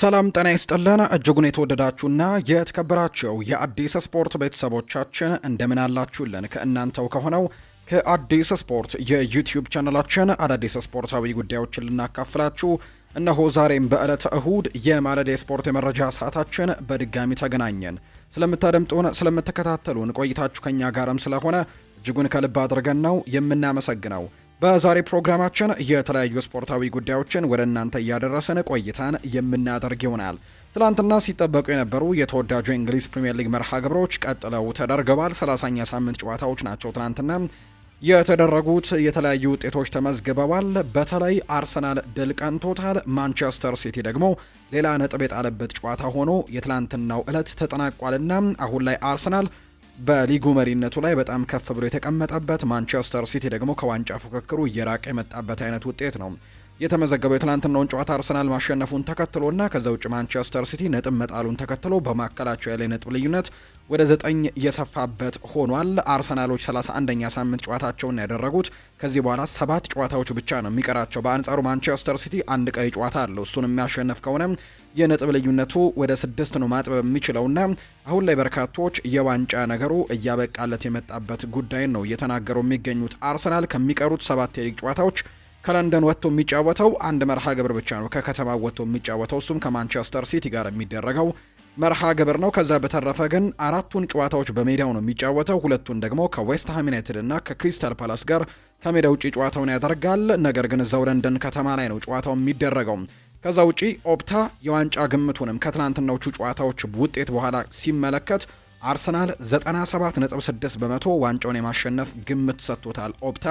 ሰላም ጤና ይስጥልን እጅጉን የተወደዳችሁና የተከበራችሁ የአዲስ ስፖርት ቤተሰቦቻችን እንደምን አላችሁልን? ከእናንተው ከሆነው ከአዲስ ስፖርት የዩቲዩብ ቻናላችን አዳዲስ ስፖርታዊ ጉዳዮችን ልናካፍላችሁ እነሆ ዛሬም በዕለተ እሁድ የማለዳ ስፖርት የመረጃ ሰዓታችን በድጋሚ ተገናኘን። ስለምታደምጡን ስለምትከታተሉን ቆይታችሁ ከኛ ጋርም ስለሆነ እጅጉን ከልብ አድርገን ነው የምናመሰግነው። በዛሬ ፕሮግራማችን የተለያዩ ስፖርታዊ ጉዳዮችን ወደ እናንተ እያደረሰን ቆይታን የምናደርግ ይሆናል። ትላንትና ሲጠበቁ የነበሩ የተወዳጁ የእንግሊዝ ፕሪምየር ሊግ መርሃ ግብሮች ቀጥለው ተደርገዋል። 30ኛ ሳምንት ጨዋታዎች ናቸው ትላንትና የተደረጉት። የተለያዩ ውጤቶች ተመዝግበዋል። በተለይ አርሰናል ድል ቀንቶታል። ማንቸስተር ሲቲ ደግሞ ሌላ ነጥብ የጣለበት ጨዋታ ሆኖ የትላንትናው ዕለት ተጠናቋልና አሁን ላይ አርሰናል በሊጉ መሪነቱ ላይ በጣም ከፍ ብሎ የተቀመጠበት፣ ማንቸስተር ሲቲ ደግሞ ከዋንጫ ፉክክሩ እየራቀ የመጣበት አይነት ውጤት ነው የተመዘገበው። የትላንትናውን ጨዋታ አርሰናል ማሸነፉን ተከትሎና ከዛ ውጭ ማንቸስተር ሲቲ ነጥብ መጣሉን ተከትሎ በማካከላቸው ያለ ነጥብ ልዩነት ወደ 9 የሰፋበት ሆኗል። አርሰናሎች 31ኛ ሳምንት ጨዋታቸውን ያደረጉት ከዚህ በኋላ 7 ጨዋታዎች ብቻ ነው የሚቀራቸው። በአንጻሩ ማንቸስተር ሲቲ አንድ ቀሪ ጨዋታ አለው። እሱን የሚያሸንፍ ከሆነ የነጥብ ልዩነቱ ወደ 6 ነው ማጥበብ የሚችለውና አሁን ላይ በርካቶች የዋንጫ ነገሩ እያበቃለት የመጣበት ጉዳይ ነው እየተናገሩ የሚገኙት። አርሰናል ከሚቀሩት 7 የሊግ ጨዋታዎች ከለንደን ወጥቶ የሚጫወተው አንድ መርሃ ግብር ብቻ ነው ከከተማ ወጥቶ የሚጫወተው፣ እሱም ከማንቸስተር ሲቲ ጋር የሚደረገው መርሃ ግብር ነው። ከዛ በተረፈ ግን 4ቱን ጨዋታዎች በሜዳው ነው የሚጫወተው። 2ቱን ደግሞ ከዌስትሃም ዩናይትድ እና ከክሪስታል ፓላስ ጋር ከሜዳ ውጪ ጨዋታውን ያደርጋል። ነገር ግን እዛው ለንደን ከተማ ላይ ነው ጨዋታው የሚደረገው። ከዛ ውጪ ኦፕታ የዋንጫ ግምቱንም ከትናንትናዎቹ ጨዋታዎች ውጤት በኋላ ሲመለከት አርሰናል 97.6 በመቶ ዋንጫውን የማሸነፍ ግምት ሰጥቶታል። ኦፕታ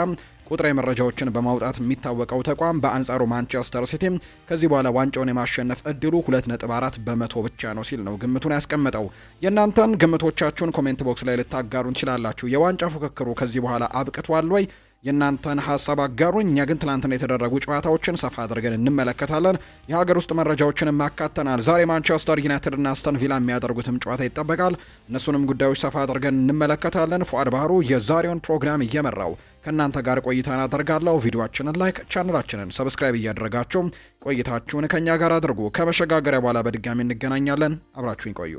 ቁጥራዊ መረጃዎችን በማውጣት የሚታወቀው ተቋም በአንጻሩ ማንቸስተር ሲቲ ከዚህ በኋላ ዋንጫውን የማሸነፍ እድሉ 2.4 በመቶ ብቻ ነው ሲል ነው ግምቱን ያስቀመጠው። የእናንተን ግምቶቻችሁን ኮሜንት ቦክስ ላይ ልታጋሩን ትችላላችሁ። የዋንጫ ፉክክሩ ከዚህ በኋላ አብቅቷል ወይ? የእናንተን ሀሳብ አጋሩኝ። እኛ ግን ትላንትና የተደረጉ ጨዋታዎችን ሰፋ አድርገን እንመለከታለን። የሀገር ውስጥ መረጃዎችንም ማካተናል። ዛሬ ማንቸስተር ዩናይትድ እና አስተን ቪላ የሚያደርጉትም ጨዋታ ይጠበቃል። እነሱንም ጉዳዮች ሰፋ አድርገን እንመለከታለን። ፉአድ ባህሩ የዛሬውን ፕሮግራም እየመራው ከእናንተ ጋር ቆይታን አደርጋለሁ። ቪዲዮአችንን ላይክ፣ ቻናላችንን ሰብስክራይብ እያደረጋችሁ ቆይታችሁን ከኛ ጋር አድርጉ። ከመሸጋገሪያ በኋላ በድጋሚ እንገናኛለን። አብራችሁኝ ቆዩ።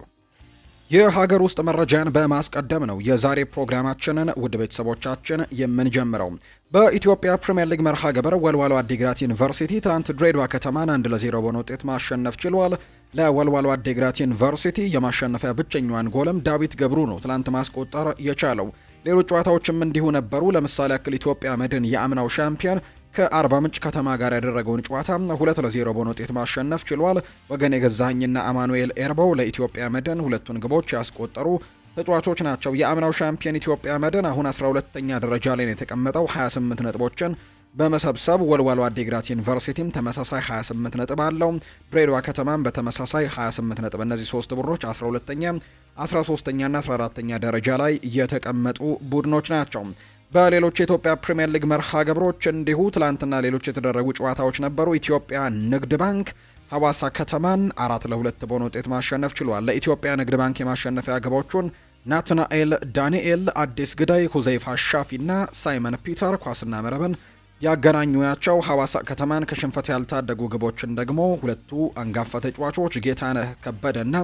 የሀገር ውስጥ መረጃን በማስቀደም ነው የዛሬ ፕሮግራማችንን ውድ ቤተሰቦቻችን የምንጀምረው። በኢትዮጵያ ፕሪምየር ሊግ መርሃ ግብር ወልዋሎ አዲግራት ዩኒቨርሲቲ ትናንት ድሬዳዋ ከተማን 1-0 በሆነ ውጤት ማሸነፍ ችሏል። ለወልዋሎ አዲግራት ዩኒቨርሲቲ የማሸነፊያ ብቸኛዋን ጎልም ዳዊት ገብሩ ነው ትናንት ማስቆጠር የቻለው። ሌሎች ጨዋታዎችም እንዲሁ ነበሩ። ለምሳሌ ያክል ኢትዮጵያ መድን የአምናው ሻምፒዮን ከአርባ ምንጭ ከተማ ጋር ያደረገውን ጨዋታ 2-0 በሆነ ውጤት ማሸነፍ ችሏል። ወገን የገዛኸኝና አማኑኤል ኤርባው ለኢትዮጵያ መድን ሁለቱን ግቦች ያስቆጠሩ ተጫዋቾች ናቸው። የአምናው ሻምፒዮን ኢትዮጵያ መድን አሁን 12ኛ ደረጃ ላይ ነው የተቀመጠው 28 ነጥቦችን በመሰብሰብ ወልዋሎ አዲግራት ዩኒቨርሲቲም ተመሳሳይ 28 ነጥብ አለው። ድሬዳዋ ከተማም በተመሳሳይ 28 ነጥብ። እነዚህ ሶስት ቡድኖች 12ኛ፣ 13ኛና 14ኛ ደረጃ ላይ የተቀመጡ ቡድኖች ናቸው። በሌሎች የኢትዮጵያ ፕሪምየር ሊግ መርሃ ግብሮች እንዲሁ ትላንትና ሌሎች የተደረጉ ጨዋታዎች ነበሩ። ኢትዮጵያ ንግድ ባንክ ሐዋሳ ከተማን 4-2 በሆነ ውጤት ማሸነፍ ችሏል። ለኢትዮጵያ ንግድ ባንክ የማሸነፊያ ግቦቹን ናትናኤል ዳንኤል፣ አዲስ ግዳይ፣ ሁዘይፋ ሻፊና ሳይመን ፒተር ኳስና መረብን ያገናኙያቸው። ሐዋሳ ከተማን ከሽንፈት ያልታደጉ ግቦችን ደግሞ ሁለቱ አንጋፋ ተጫዋቾች ጌታነህ ከበደና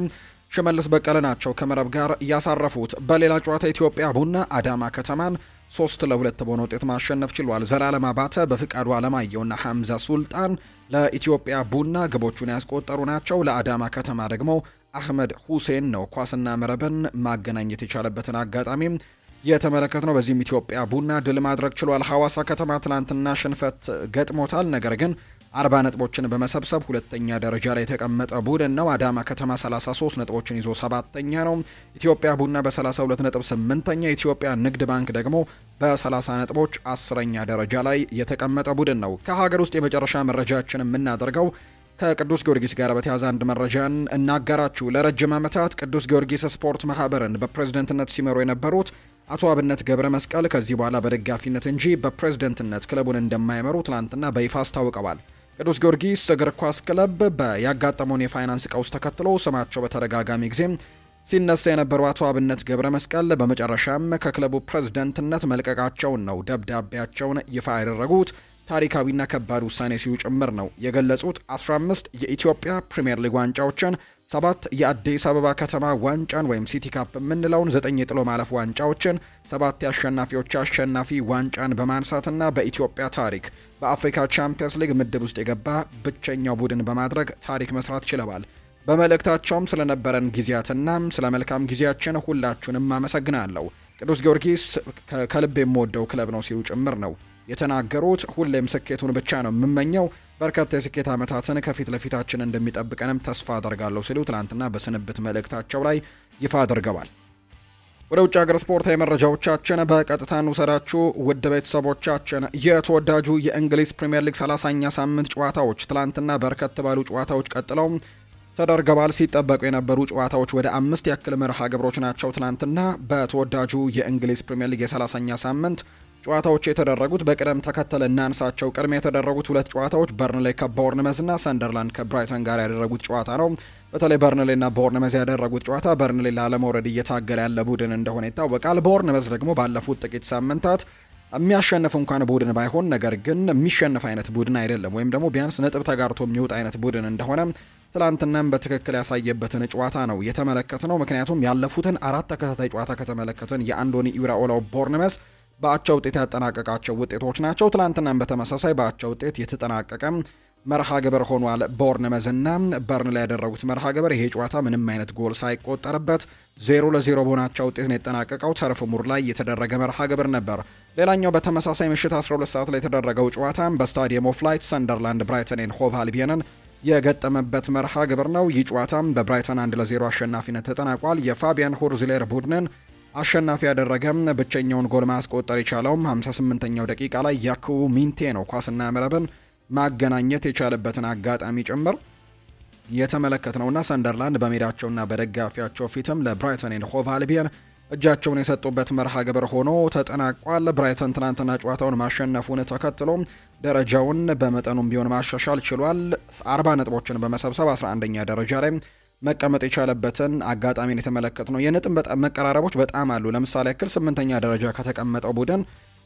ሽመልስ በቀለ ናቸው ከመረብ ጋር ያሳረፉት። በሌላ ጨዋታ ኢትዮጵያ ቡና አዳማ ከተማን 3-2 በሆነ ውጤት ማሸነፍ ችሏል። ዘላለም አባተ፣ በፍቃዱ አለማየሁና ሐምዛ ሱልጣን ለኢትዮጵያ ቡና ግቦቹን ያስቆጠሩ ናቸው። ለአዳማ ከተማ ደግሞ አህመድ ሁሴን ነው ኳስና መረብን ማገናኘት የቻለበትን አጋጣሚ የተመለከት ነው። በዚህም ኢትዮጵያ ቡና ድል ማድረግ ችሏል። ሐዋሳ ከተማ ትናንትና ሽንፈት ገጥሞታል። ነገር ግን 40 ነጥቦችን በመሰብሰብ ሁለተኛ ደረጃ ላይ የተቀመጠ ቡድን ነው። አዳማ ከተማ 33 ነጥቦችን ይዞ 7ኛ ነው። ኢትዮጵያ ቡና በ32 ነጥብ 8ኛ፣ ኢትዮጵያ ንግድ ባንክ ደግሞ በ30 ነጥቦች 10ኛ ደረጃ ላይ የተቀመጠ ቡድን ነው። ከሀገር ውስጥ የመጨረሻ መረጃችን የምናደርገው ከቅዱስ ጊዮርጊስ ጋር በተያያዘ አንድ መረጃን እናጋራችሁ። ለረጅም ዓመታት ቅዱስ ጊዮርጊስ ስፖርት ማህበርን በፕሬዝደንትነት ሲመሩ የነበሩት አቶ አብነት ገብረ መስቀል ከዚህ በኋላ በደጋፊነት እንጂ በፕሬዝደንትነት ክለቡን እንደማይመሩ ትላንትና በይፋ አስታውቀዋል። ቅዱስ ጊዮርጊስ እግር ኳስ ክለብ ያጋጠመውን የፋይናንስ ቀውስ ተከትሎ ስማቸው በተደጋጋሚ ጊዜ ሲነሳ የነበሩ አቶ አብነት ገብረ መስቀል በመጨረሻም ከክለቡ ፕሬዝደንትነት መልቀቃቸውን ነው ደብዳቤያቸውን ይፋ ያደረጉት። ታሪካዊና ከባድ ውሳኔ ሲሉ ጭምር ነው የገለጹት። 15 የኢትዮጵያ ፕሪሚየር ሊግ ዋንጫዎችን፣ 7 የአዲስ አበባ ከተማ ዋንጫን ወይም ሲቲ ካፕ የምንለውን፣ 9 የጥሎ ማለፍ ዋንጫዎችን፣ 7 የአሸናፊዎች አሸናፊ ዋንጫን በማንሳትና በኢትዮጵያ ታሪክ በአፍሪካ ቻምፒየንስ ሊግ ምድብ ውስጥ የገባ ብቸኛው ቡድን በማድረግ ታሪክ መስራት ችለዋል። በመልእክታቸውም ስለነበረን ጊዜያትና ስለ መልካም ጊዜያችን ሁላችሁንም አመሰግናለሁ። ቅዱስ ጊዮርጊስ ከልብ የምወደው ክለብ ነው ሲሉ ጭምር ነው የተናገሩት። ሁሌም ስኬቱን ብቻ ነው የምመኘው። በርካታ የስኬት ዓመታትን ከፊት ለፊታችን እንደሚጠብቀንም ተስፋ አደርጋለሁ ሲሉ ትናንትና በስንብት መልእክታቸው ላይ ይፋ አድርገዋል። ወደ ውጭ ሀገር ስፖርታዊ መረጃዎቻችን በቀጥታ እንውሰዳችሁ ውድ ቤተሰቦቻችን። የተወዳጁ የእንግሊዝ ፕሪምየር ሊግ 30ኛ ሳምንት ጨዋታዎች ትላንትና በርከት ባሉ ጨዋታዎች ቀጥለው ተደርገዋል። ሲጠበቁ የነበሩ ጨዋታዎች ወደ 5 ያክል መርሃ ግብሮች ናቸው ትላንትና በተወዳጁ የእንግሊዝ ፕሪምየር ሊግ የ30ኛ ሳምንት ጨዋታዎች የተደረጉት። በቅደም ተከተል እናንሳቸው። ቅድሚያ የተደረጉት 2 ጨዋታዎች በርንሌይ ከቦርንመዝ እና ሰንደርላንድ ከብራይተን ጋር ያደረጉት ጨዋታ ነው። በተለይ በርንሌይ እና ቦርንመዝ ያደረጉት ጨዋታ በርንሌይ ላለመውረድ እየታገለ ያለ ቡድን እንደሆነ ይታወቃል። ቦርንመዝ ደግሞ ባለፉት ጥቂት ሳምንታት የሚያሸንፍ እንኳን ቡድን ባይሆን ነገር ግን የሚሸንፍ አይነት ቡድን አይደለም፣ ወይም ደግሞ ቢያንስ ነጥብ ተጋርቶ የሚወጣ አይነት ቡድን እንደሆነ ትላንትናም በትክክል ያሳየበትን ጨዋታ ነው የተመለከትነው። ምክንያቱም ያለፉትን 4 ተከታታይ ጨዋታ ከተመለከትን የአንዶኒ ኢራኦላው ቦርንመዝ በአቻ ውጤት ያጠናቀቃቸው ውጤቶች ናቸው። ትላንትናም በተመሳሳይ በአቻ ውጤት የተጠናቀቀ መርሃ ግብር ሆኗል። ቦርንመዝ እና በርንሌይ ያደረጉት መርሃ ግብር ይሄ ጨዋታ ምንም አይነት ጎል ሳይቆጠርበት 0-0 በሆናቸው ውጤት ነው የተጠናቀቀው። ተርፍ ሙር ላይ የተደረገ መርሃ ግብር ነበር። ሌላኛው በተመሳሳይ ምሽት 12 ሰዓት ላይ የተደረገው ጨዋታ በስታዲየም ኦፍ ላይት ሰንደርላንድ ብራይተን ኤንድ ሆቭ አልቢዮንን የገጠመበት መርሃ ግብር ነው። ይህ ጨዋታም በብራይተን 1-0 አሸናፊነት ተጠናቋል። የፋቢያን ሁርዝሌር ቡድንን አሸናፊ ያደረገም ብቸኛውን ጎል ማስቆጠር የቻለውም 58ኛው ደቂቃ ላይ ያኩቡ ሚንቴ ነው። ኳስና መረብን ማገናኘት የቻለበትን አጋጣሚ ጭምር የተመለከትነውና ሰንደርላንድ በሜዳቸውና በደጋፊያቸው ፊትም ለብራይተን ኤንድ ሆቭ አልቢዮን እጃቸውን የሰጡበት መርሃ ግብር ሆኖ ተጠናቋል። ብራይተን ትናንትና ጨዋታውን ማሸነፉን ተከትሎ ደረጃውን በመጠኑም ቢሆን ማሻሻል ችሏል። 40 ነጥቦችን በመሰብሰብ 11ኛ ደረጃ ላይ መቀመጥ የቻለበትን አጋጣሚን የተመለከትነው። የነጥብ በጣም መቀራረቦች በጣም አሉ። ለምሳሌ ያክል 8ኛ ደረጃ ከተቀመጠው ቡድን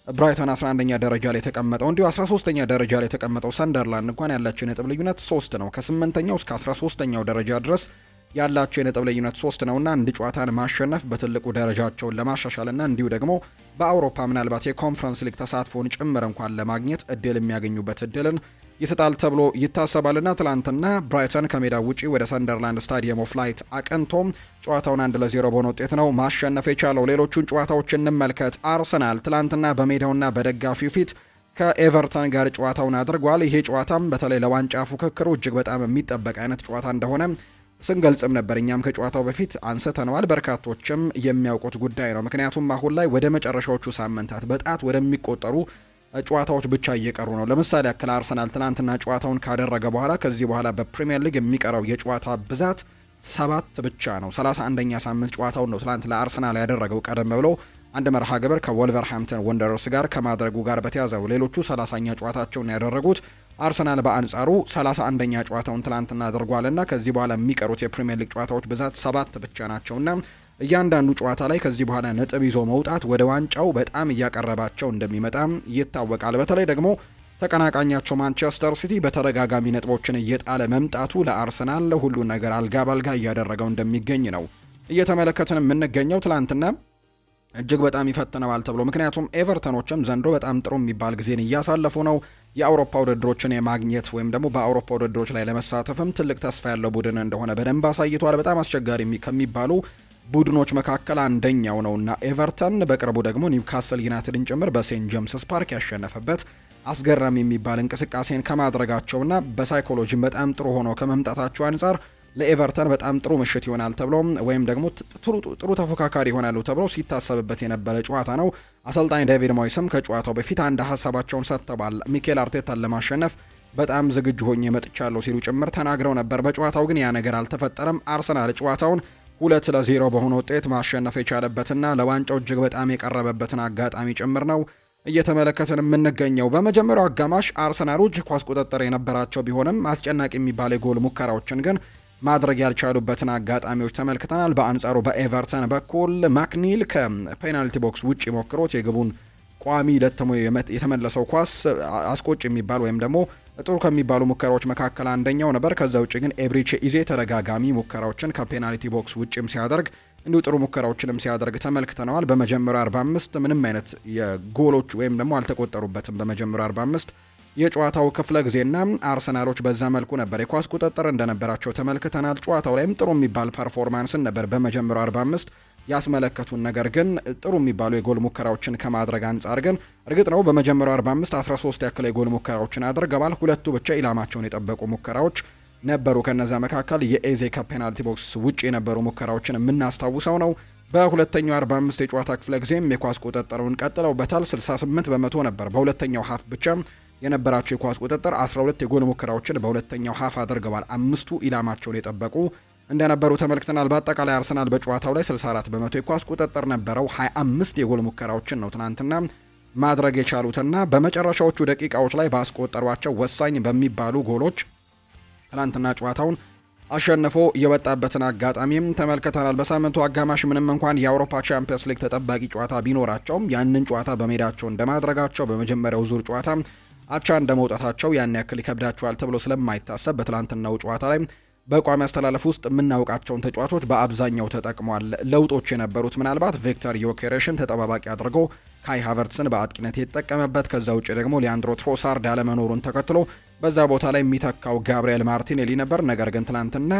ብራይተን 11ኛ ደረጃ ላይ የተቀመጠው፣ እንዲሁ 13ኛ ደረጃ ላይ የተቀመጠው ሰንደርላንድ እንኳን ያላቸው የነጥብ ልዩነት 3 ነው። ከ8ኛው እስከ 13ኛው ደረጃ ድረስ ያላቸው የነጥብ ልዩነት 3 ነውና አንድ ጨዋታን ማሸነፍ በትልቁ ደረጃቸውን ለማሻሻልና እንዲሁ ደግሞ በአውሮፓ ምናልባት የኮንፈረንስ ሊግ ተሳትፎን ጭምር እንኳን ለማግኘት እድል የሚያገኙበት እድልን ይሰጣል ተብሎ ይታሰባልና ትላንትና ብራይተን ከሜዳ ውጪ ወደ ሰንደርላንድ ስታዲየም ኦፍ ላይት አቅንቶም ጨዋታውን 1-0 በሆነ ውጤት ነው ማሸነፍ የቻለው። ሌሎቹን ጨዋታዎች እንመልከት። አርሰናል ትላንትና በሜዳውና በደጋፊው ፊት ከኤቨርተን ጋር ጨዋታውን አድርጓል። ይሄ ጨዋታም በተለይ ለዋንጫ ፉክክሩ እጅግ በጣም የሚጠበቅ አይነት ጨዋታ እንደሆነ ስንገልጽም ነበር። እኛም ከጨዋታው በፊት አንስተነዋል። በርካቶችም የሚያውቁት ጉዳይ ነው። ምክንያቱም አሁን ላይ ወደ መጨረሻዎቹ ሳምንታት በጣት ወደሚቆጠሩ ጨዋታዎች ብቻ እየቀሩ ነው። ለምሳሌ ያክል አርሰናል ትናንትና ጨዋታውን ካደረገ በኋላ ከዚህ በኋላ በፕሪሚየር ሊግ የሚቀረው የጨዋታ ብዛት 7 ብቻ ነው። 31ኛ ሳምንት ጨዋታውን ነው ትናንት ለአርሰናል ያደረገው። ቀደም ብሎ አንድ መርሃ ግብር ከወልቨርሃምፕተን ወንደረርስ ጋር ከማድረጉ ጋር በተያዘው ሌሎቹ 30ኛ ጨዋታቸውን ያደረጉት አርሰናል በአንጻሩ 31ኛ ጨዋታውን ትናንትና አድርጓልና ከዚህ በኋላ የሚቀሩት የፕሪሚየር ሊግ ጨዋታዎች ብዛት 7 ብቻ ናቸውና እያንዳንዱ ጨዋታ ላይ ከዚህ በኋላ ነጥብ ይዞ መውጣት ወደ ዋንጫው በጣም እያቀረባቸው እንደሚመጣ ይታወቃል። በተለይ ደግሞ ተቀናቃኛቸው ማንቸስተር ሲቲ በተደጋጋሚ ነጥቦችን እየጣለ መምጣቱ ለአርሰናል ሁሉ ነገር አልጋ ባልጋ እያደረገው እንደሚገኝ ነው እየተመለከትን የምንገኘው። ትላንትና እጅግ በጣም ይፈትነዋል ተብሎ ምክንያቱም ኤቨርተኖችም ዘንድሮ በጣም ጥሩ የሚባል ጊዜን እያሳለፉ ነው። የአውሮፓ ውድድሮችን የማግኘት ወይም ደግሞ በአውሮፓ ውድድሮች ላይ ለመሳተፍም ትልቅ ተስፋ ያለው ቡድን እንደሆነ በደንብ አሳይቷል። በጣም አስቸጋሪ ከሚባሉ ቡድኖች መካከል አንደኛው ነውና ኤቨርተን በቅርቡ ደግሞ ኒውካስል ዩናይትድን ጭምር በሴንት ጄምስስ ፓርክ ያሸነፈበት አስገራሚ የሚባል እንቅስቃሴን ከማድረጋቸውና በሳይኮሎጂም በጣም ጥሩ ሆኖ ከመምጣታቸው አንጻር ለኤቨርተን በጣም ጥሩ ምሽት ይሆናል ተብሎ ወይም ደግሞ ጥሩ ተፎካካሪ ይሆናሉ ተብሎ ሲታሰብበት የነበረ ጨዋታ ነው። አሰልጣኝ ዴቪድ ሞይስም ከጨዋታው በፊት አንድ ሀሳባቸውን ሰጥተዋል። ሚኬል አርቴታን ለማሸነፍ በጣም ዝግጁ ሆኜ መጥቻለሁ ሲሉ ጭምር ተናግረው ነበር። በጨዋታው ግን ያ ነገር አልተፈጠረም። አርሰናል ጨዋታውን 2-0 በሆነ ውጤት ማሸነፍ የቻለበትና ለዋንጫው እጅግ በጣም የቀረበበትን አጋጣሚ ጭምር ነው እየተመለከትን የምንገኘው። በመጀመሪያው አጋማሽ አርሰናሎች ኳስ ቁጥጥር የነበራቸው ቢሆንም አስጨናቂ የሚባል የጎል ሙከራዎችን ግን ማድረግ ያልቻሉበትን አጋጣሚዎች ተመልክተናል። በአንጻሩ በኤቨርተን በኩል ማክኒል ከፔናልቲ ቦክስ ውጭ ሞክሮት የግቡን ቋሚ ለተሞ የተመለሰው ኳስ አስቆጭ የሚባል ወይም ደግሞ ጥሩ ከሚባሉ ሙከራዎች መካከል አንደኛው ነበር። ከዛ ውጭ ግን ኤብሪቼ ኢዜ ተደጋጋሚ ሙከራዎችን ከፔናልቲ ቦክስ ውጭም ሲያደርግ እንዲሁ ጥሩ ሙከራዎችንም ሲያደርግ ተመልክተነዋል። በመጀመሪያው 45 ምንም አይነት የጎሎች ወይም ደግሞ አልተቆጠሩበትም። በመጀመሪያው 45 የጨዋታው ክፍለ ጊዜና አርሰናሎች በዛ መልኩ ነበር የኳስ ቁጥጥር እንደነበራቸው ተመልክተናል። ጨዋታው ላይም ጥሩ የሚባል ፐርፎርማንስን ነበር በመጀመሪያው 45 ያስመለከቱን። ነገር ግን ጥሩ የሚባሉ የጎል ሙከራዎችን ከማድረግ አንጻር ግን እርግጥ ነው በመጀመሪያው 45 13 ያክል የጎል ሙከራዎችን አድርገዋል። ሁለቱ ብቻ ኢላማቸውን የጠበቁ ሙከራዎች ነበሩ። ከነዛ መካከል የኤዜ ከፔናልቲ ቦክስ ውጭ የነበሩ ሙከራዎችን የምናስታውሰው ነው። በሁለተኛው 45 የጨዋታ ክፍለ ጊዜም የኳስ ቁጥጥሩን ቀጥለውበታል። 68 በመቶ ነበር በሁለተኛው ሀፍ ብቻ የነበራቸው የኳስ ቁጥጥር። 12 የጎል ሙከራዎችን በሁለተኛው ሀፍ አድርገዋል። አምስቱ ኢላማቸውን የጠበቁ እንደነበሩ ተመልክተናል። በአጠቃላይ አርሰናል በጨዋታው ላይ 64 በመቶ የኳስ ቁጥጥር ነበረው። 25 የጎል ሙከራዎችን ነው ትናንትና ማድረግ የቻሉትና በመጨረሻዎቹ ደቂቃዎች ላይ ባስቆጠሯቸው ወሳኝ በሚባሉ ጎሎች ትናንትና ጨዋታውን አሸንፎ የወጣበትን አጋጣሚም ተመልክተናል። በሳምንቱ አጋማሽ ምንም እንኳን የአውሮፓ ቻምፒየንስ ሊግ ተጠባቂ ጨዋታ ቢኖራቸውም ያንን ጨዋታ በሜዳቸው እንደማድረጋቸው በመጀመሪያው ዙር ጨዋታ አቻ እንደመውጣታቸው ያን ያክል ይከብዳቸዋል ተብሎ ስለማይታሰብ በትላንትናው ጨዋታ ላይ በቋሚ አስተላለፍ ውስጥ የምናውቃቸውን ተጫዋቾች በአብዛኛው ተጠቅሟል። ለውጦች የነበሩት ምናልባት ቪክተር ዮኬሬሽን ተጠባባቂ አድርጎ ካይ ሃቨርትስን በአጥቂነት የተጠቀመበት፣ ከዛ ውጭ ደግሞ ሊያንድሮ ትሮሳርድ ያለመኖሩን ተከትሎ በዛ ቦታ ላይ የሚተካው ጋብሪኤል ማርቲኔሊ ነበር። ነገር ግን ትናንትና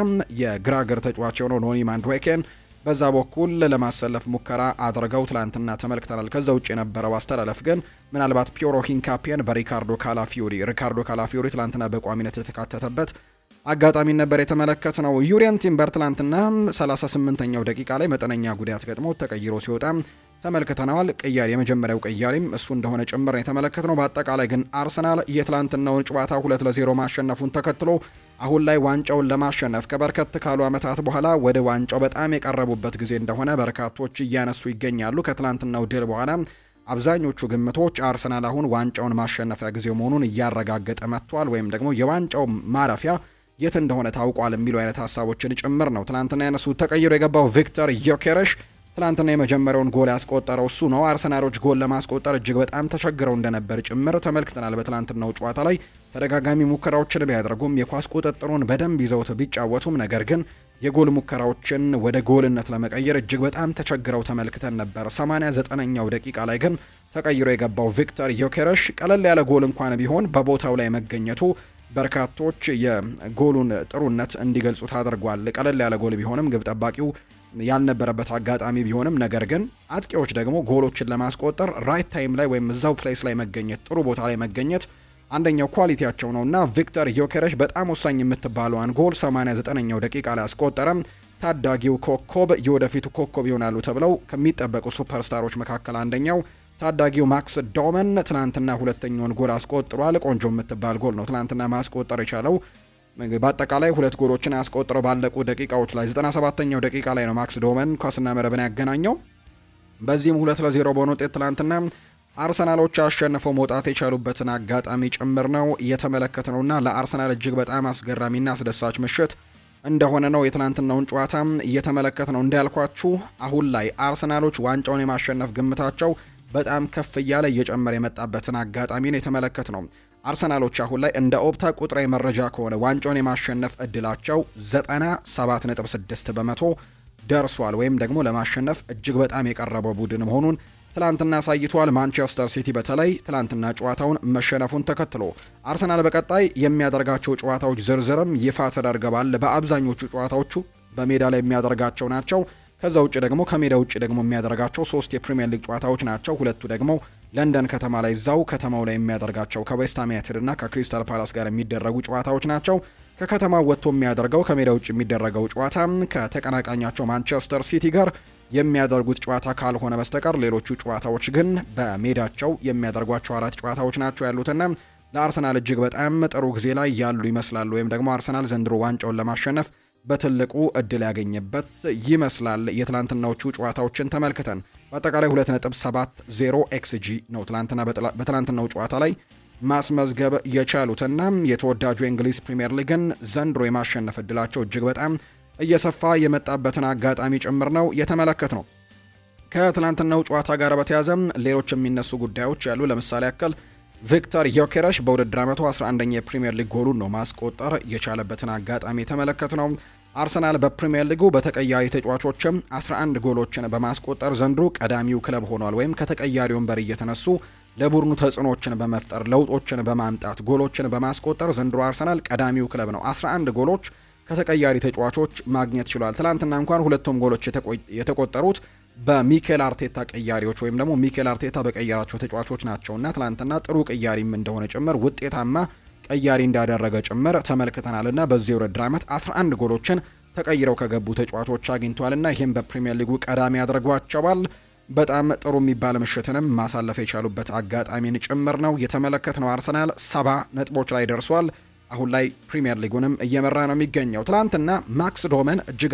የግራግር ተጫዋች የሆነው ኖኒ ማንድዌኬን በዛ በኩል ለማሰለፍ ሙከራ አድርገው ትላንትና ተመልክተናል። ከዛ ውጭ የነበረው አስተላለፍ ግን ምናልባት ፒዮሮ ሂንካፒየን በሪካርዶ ካላፊዮሪ ትላንትና በቋሚነት የተካተተበት አጋጣሚ ነበር የተመለከትነው። ዩሪየን ቲምበር ትላንትና 38ኛው ደቂቃ ላይ መጠነኛ ጉዳት ገጥሞ ተቀይሮ ሲወጣ ተመልክተናል። የመጀመሪያው ቀያሪም እሱ እንደሆነ ጭምር የተመለከትነው። በአጠቃላይ ግን አርሰናል የትላንትናውን ጨዋታ 2-0 ማሸነፉን ተከትሎ አሁን ላይ ዋንጫውን ለማሸነፍ ከበርከት ካሉ ዓመታት በኋላ ወደ ዋንጫው በጣም የቀረቡበት ጊዜ እንደሆነ በርካቶች እያነሱ ይገኛሉ። ከትላንትናው ድል በኋላ አብዛኞቹ ግምቶች አርሰናል አሁን ዋንጫውን ማሸነፊያ ጊዜው መሆኑን እያረጋገጠ መጥቷል፣ ወይም ደግሞ የዋንጫው ማረፊያ የት እንደሆነ ታውቋል የሚሉ አይነት ሀሳቦችን ጭምር ነው ትላንትና ያነሱት። ተቀይሮ የገባው ቪክተር ዮኬሬሽ ትላንትና የመጀመሪያውን ጎል ያስቆጠረው እሱ ነው። አርሰናሎች ጎል ለማስቆጠር እጅግ በጣም ተቸግረው እንደነበር ጭምር ተመልክተናል። በትላንትናው ጨዋታ ላይ ተደጋጋሚ ሙከራዎችን ቢያደርጉም የኳስ ቁጥጥሩን በደንብ ይዘውት ቢጫወቱም ነገር ግን የጎል ሙከራዎችን ወደ ጎልነት ለመቀየር እጅግ በጣም ተቸግረው ተመልክተን ነበር። 89ኛው ደቂቃ ላይ ግን ተቀይሮ የገባው ቪክተር ዮኬሬሽ ቀለል ያለ ጎል እንኳን ቢሆን በቦታው ላይ መገኘቱ በርካቶች የጎሉን ጥሩነት እንዲገልጹት አድርጓል። ቀለል ያለ ጎል ቢሆንም ግብ ጠባቂው ያልነበረበት አጋጣሚ ቢሆንም ነገር ግን አጥቂዎች ደግሞ ጎሎችን ለማስቆጠር ራይት ታይም ላይ ወይም እዛው ፕሌስ ላይ መገኘት፣ ጥሩ ቦታ ላይ መገኘት አንደኛው ኳሊቲያቸው ነውና ቪክተር ዮኬሬሽ በጣም ወሳኝ የምትባለዋን ጎል 89ኛው ደቂቃ ላይ አስቆጠረም። ታዳጊው ኮከብ የወደፊቱ ኮከብ ይሆናሉ ተብለው ከሚጠበቁ ሱፐርስታሮች መካከል አንደኛው ታዳጊው ማክስ ዶመን ትናንትና ሁለተኛውን ጎል አስቆጥሯል። ቆንጆ የምትባል ጎል ነው ትናንትና ማስቆጠር የቻለው። በአጠቃላይ ሁለት ጎሎችን አስቆጥረው ባለቁ ደቂቃዎች ላይ 97ኛው ደቂቃ ላይ ነው ማክስ ዶመን ኳስና መረብን ያገናኘው። በዚህም 2-0 በሆነ ውጤት ትናንትና አርሰናሎች አሸንፈው መውጣት የቻሉበትን አጋጣሚ ጭምር ነው እየተመለከትነውና ለአርሰናል እጅግ በጣም አስገራሚና አስደሳች ምሽት እንደሆነ ነው የትናንትናውን ጨዋታ እየተመለከትነው። እንዳልኳችሁ አሁን ላይ አርሰናሎች ዋንጫውን የማሸነፍ ግምታቸው በጣም ከፍ እያለ እየጨመረ የመጣበትን አጋጣሚ ነው የተመለከትነው። አርሰናሎች አሁን ላይ እንደ ኦፕታ ቁጥራዊ መረጃ ከሆነ ዋንጫውን የማሸነፍ እድላቸው 97.6 በመቶ ደርሷል፣ ወይም ደግሞ ለማሸነፍ እጅግ በጣም የቀረበው ቡድን መሆኑን ትላንትና አሳይቷል። ማንቸስተር ሲቲ በተለይ ትላንትና ጨዋታውን መሸነፉን ተከትሎ አርሰናል በቀጣይ የሚያደርጋቸው ጨዋታዎች ዝርዝርም ይፋ ተደርገዋል። በአብዛኞቹ ጨዋታዎቹ በሜዳ ላይ የሚያደርጋቸው ናቸው። ከዛ ውጭ ደግሞ ከሜዳ ውጭ ደግሞ የሚያደርጋቸው 3 የፕሪሚየር ሊግ ጨዋታዎች ናቸው። ሁለቱ ደግሞ ለንደን ከተማ ላይ እዛው ከተማው ላይ የሚያደርጋቸው ከዌስትሃም ዩናይትድ እና ከክሪስታል ፓላስ ጋር የሚደረጉ ጨዋታዎች ናቸው። ከከተማው ወጥቶ የሚያደርገው ከሜዳ ውጭ የሚደረገው ጨዋታ ከተቀናቃኛቸው ማንቸስተር ሲቲ ጋር የሚያደርጉት ጨዋታ ካልሆነ በስተቀር ሌሎቹ ጨዋታዎች ግን በሜዳቸው የሚያደርጓቸው 4 ጨዋታዎች ናቸው ያሉትና ለአርሰናል እጅግ በጣም ጥሩ ጊዜ ላይ ያሉ ይመስላሉ። ወይም ደግሞ አርሰናል ዘንድሮ ዋንጫውን ለማሸነፍ በትልቁ እድል ያገኘበት ይመስላል። የትላንትናዎቹ ጨዋታዎችን ተመልክተን በአጠቃላይ 2.70 ኤክስጂ ነው በትላንትናው ጨዋታ ላይ ማስመዝገብ የቻሉትና የተወዳጁ የእንግሊዝ ፕሪምየር ሊግን ዘንድሮ የማሸነፍ እድላቸው እጅግ በጣም እየሰፋ የመጣበትን አጋጣሚ ጭምር ነው የተመለከት ነው። ከትላንትናው ጨዋታ ጋር በተያያዘም ሌሎች የሚነሱ ጉዳዮች ያሉ ለምሳሌ ያክል ቪክተር ዮኬረሽ በውድድር ዓመቱ 11ኛ የፕሪሚየር ሊግ ጎሉን ነው ማስቆጠር የቻለበትን አጋጣሚ የተመለከት ነው። አርሰናል በፕሪሚየር ሊጉ በተቀያሪ ተጫዋቾችም 11 ጎሎችን በማስቆጠር ዘንድሮ ቀዳሚው ክለብ ሆኗል። ወይም ከተቀያሪ ወንበር እየተነሱ ለቡድኑ ተጽዕኖችን በመፍጠር ለውጦችን በማምጣት ጎሎችን በማስቆጠር ዘንድሮ አርሰናል ቀዳሚው ክለብ ነው። 11 ጎሎች ከተቀያሪ ተጫዋቾች ማግኘት ችሏል። ትላንትና እንኳን ሁለቱም ጎሎች የተቆጠሩት በሚኬል አርቴታ ቀያሪዎች ወይም ደግሞ ሚኬል አርቴታ በቀየራቸው ተጫዋቾች ናቸውና ትላንትና ጥሩ ቀያሪም እንደሆነ ጭምር ውጤታማ ቀያሪ እንዳደረገ ጭምር ተመልክተናልና በዚህ ውድድር ዓመት 11 ጎሎችን ተቀይረው ከገቡ ተጫዋቾች አግኝቷልና ይህም በፕሪሚየር ሊጉ ቀዳሚ ያደርጓቸዋል። በጣም ጥሩ የሚባል ምሽትንም ማሳለፍ የቻሉበት አጋጣሚን ጭምር ነው የተመለከትነው። አርሰናል 70 ነጥቦች ላይ ደርሷል። አሁን ላይ ፕሪሚየር ሊጉንም እየመራ ነው የሚገኘው። ትላንትና ማክስ ዶመን እጅግ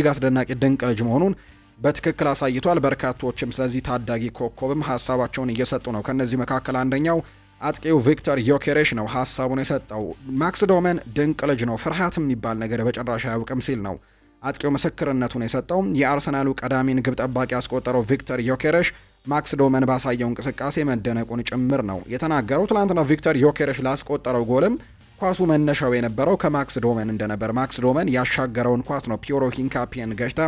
አስደናቂ ድንቅ ልጅ መሆኑን በትክክል አሳይቷል። በርካቶችም ስለዚህ ታዳጊ ኮከብም ሀሳባቸውን እየሰጡ ነው። ከነዚህ መካከል አንደኛው አጥቂው ቪክተር ዮኬሬሽ ነው ሀሳቡን የሰጠው። ማክስ ዶመን ድንቅ ልጅ ነው፣ ፍርሃት የሚባል ነገር በጭራሽ አያውቅም ሲል ነው አጥቂው ምስክርነቱን የሰጠው። የአርሰናሉ ቀዳሚን ግብ ጠባቂ ያስቆጠረው ቪክተር ዮኬሬሽ ማክስ ዶመን ባሳየው እንቅስቃሴ መደነቁን ጭምር ነው የተናገረው። ትላንትና ቪክተር ዮኬሬሽ ላስቆጠረው ጎልም ኳሱ መነሻው የነበረው ከማክስ ዶመን እንደነበር። ማክስ ዶመን ያሻገረውን ኳስ ነው ፒዮሮ ሂንካፒየን ገጭታ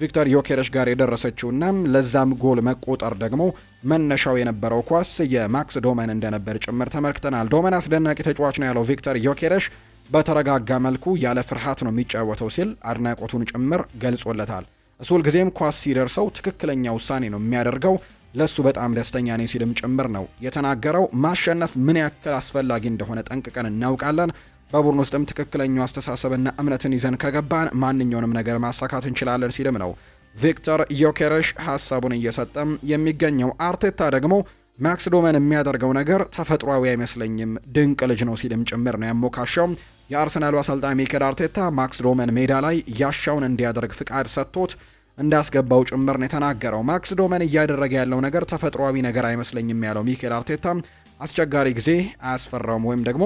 ቪክተር ዮኬሬሽ ጋር የደረሰችውና ለዛም ጎል መቆጠር ደግሞ መነሻው የነበረው ኳስ የማክስ ዶመን እንደነበር ጭምር ተመልክተናል። ዶመን አስደናቂ ተጫዋች ነው ያለው ቪክተር ዮኬሬሽ በተረጋጋ መልኩ ያለ ፍርሃት ነው የሚጫወተው ሲል አድናቆቱን ጭምር ገልጾለታል። እሱ ሁልጊዜም ኳስ ሲደርሰው ትክክለኛ ውሳኔ ነው የሚያደርገው፣ ለሱ በጣም ደስተኛ ነኝ ሲልም ጭምር ነው የተናገረው። ማሸነፍ ምን ያክል አስፈላጊ እንደሆነ ጠንቅቀን እናውቃለን። በቡድን ውስጥም ትክክለኛው አስተሳሰብና እምነትን ይዘን ከገባን ማንኛውንም ነገር ማሳካት እንችላለን ሲልም ነው ቪክተር ዮኬሬሽ ሀሳቡን እየሰጠም የሚገኘው። አርቴታ ደግሞ ማክስ ዶመን የሚያደርገው ነገር ተፈጥሯዊ አይመስለኝም፣ ድንቅ ልጅ ነው ሲልም ጭምር ነው ያሞካሸው። የአርሰናሉ አሰልጣኝ ሚኬል አርቴታ ማክስ ዶመን ሜዳ ላይ ያሻውን እንዲያደርግ ፍቃድ ሰጥቶት እንዳስገባው ጭምር ነው የተናገረው። ማክስ ዶመን እያደረገ ያለው ነገር ተፈጥሯዊ ነገር አይመስለኝም ያለው ሚኬል አርቴታ አስቸጋሪ ጊዜ አያስፈራውም ወይም ደግሞ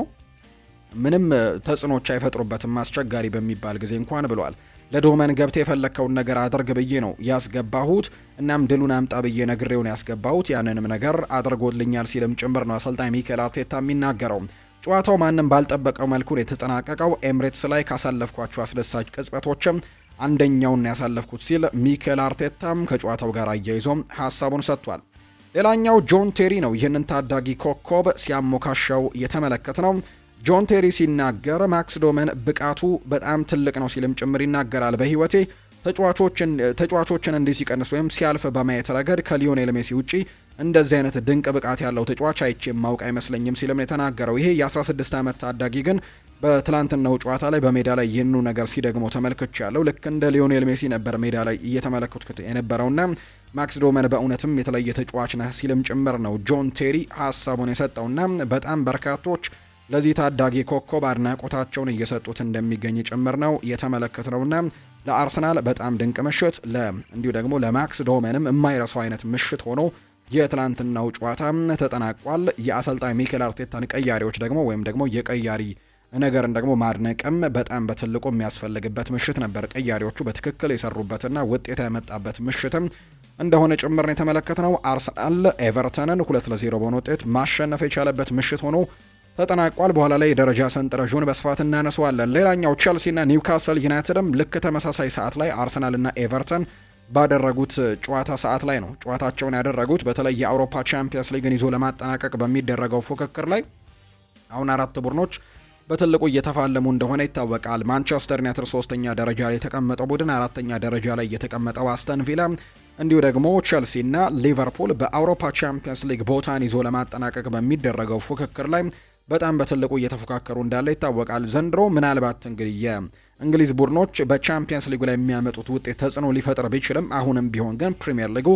ምንም ተጽዕኖች አይፈጥሩበትም አስቸጋሪ በሚባል ጊዜ እንኳን ብሏል። ለዶመን ገብቴ የፈለከውን ነገር አድርግ ብዬ ነው ያስገባሁት፣ እናም ድሉን አምጣ ብዬ ነግሬውን ያስገባሁት፣ ያንንም ነገር አድርጎልኛል ሲልም ጭምር ነው አሰልጣኝ ሚኬል አርቴታ የሚናገረው። ጨዋታው ማንም ባልጠበቀው መልኩ ነው የተጠናቀቀው። ኤምሬትስ ላይ ካሳለፍኳቸው አስደሳች ቅጽበቶችም አንደኛውን ያሳለፍኩት ሲል ሚኬል አርቴታም ከጨዋታው ጋር አያይዞም ሀሳቡን ሰጥቷል። ሌላኛው ጆን ቴሪ ነው ይህንን ታዳጊ ኮከብ ሲያሞካሸው የተመለከት ነው። ጆን ቴሪ ሲናገር ማክስ ዶመን ብቃቱ በጣም ትልቅ ነው ሲልም ጭምር ይናገራል። በህይወቴ ተጫዋቾችን እንዲህ ሲቀንስ ወይም ሲያልፍ በማየት ረገድ ከሊዮኔል ሜሲ ውጪ እንደዚህ አይነት ድንቅ ብቃት ያለው ተጫዋች አይቼ ማውቅ አይመስለኝም ሲልም ነው የተናገረው። ይሄ የ16 ዓመት ታዳጊ ግን በትላንትናው ጨዋታ ላይ በሜዳ ላይ ይህኑ ነገር ሲደግሞ ተመልክቻለሁ። ልክ እንደ ሊዮኔል ሜሲ ነበር ሜዳ ላይ እየተመለከቱት የነበረውና ማክስ ዶመን በእውነትም የተለየ ተጫዋች ነህ ሲልም ጭምር ነው ጆን ቴሪ ሀሳቡን የሰጠውና በጣም በርካቶች ለዚህ ታዳጊ ኮከብ አድናቆታቸውን እየሰጡት እንደሚገኝ ጭምር ነው የተመለከትነውና ለአርሰናል በጣም ድንቅ ምሽት እንዲሁ ደግሞ ለማክስ ዶመንም የማይረሳው አይነት ምሽት ሆኖ የትላንትናው ጨዋታ ተጠናቋል። የአሰልጣኝ ሚኬል አርቴታን ቀያሪዎች ደግሞ ወይም ደግሞ የቀያሪ ነገርን ደግሞ ማድነቅም በጣም በትልቁ የሚያስፈልግበት ምሽት ነበር። ቀያሪዎቹ በትክክል የሰሩበትና ውጤት ያመጣበት ምሽትም እንደሆነ ጭምር ነው የተመለከትነው። አርሰናል ኤቨርተንን 2-0 በሆነ ውጤት ማሸነፍ የቻለበት ምሽት ሆኖ ተጠናቋል። በኋላ ላይ የደረጃ ሰንጠረዡን በስፋት እናነሳዋለን። ሌላኛው ቼልሲና ኒውካስል ዩናይትድም ልክ ተመሳሳይ ሰዓት ላይ አርሰናልና ኤቨርተን ባደረጉት ጨዋታ ሰዓት ላይ ነው ጨዋታቸውን ያደረጉት። በተለይ የአውሮፓ ቻምፒየንስ ሊግን ይዞ ለማጠናቀቅ በሚደረገው ፉክክር ላይ አሁን አራት ቡድኖች በትልቁ እየተፋለሙ እንደሆነ ይታወቃል። ማንቸስተር ዩናይትድ 3ኛ ደረጃ ላይ የተቀመጠው ቡድን፣ 4ኛ ደረጃ ላይ የተቀመጠው አስተን ቪላ እንዲሁ ደግሞ ቼልሲና ሊቨርፑል በአውሮፓ ቻምፒየንስ ሊግ ቦታን ይዞ ለማጠናቀቅ በሚደረገው ፉክክር ላይ በጣም በትልቁ እየተፎካከሩ እንዳለ ይታወቃል። ዘንድሮ ምናልባት እንግዲህ የእንግሊዝ ቡድኖች በቻምፒየንስ ሊጉ ላይ የሚያመጡት ውጤት ተጽዕኖ ሊፈጥር ቢችልም አሁንም ቢሆን ግን ፕሪሚየር ሊጉ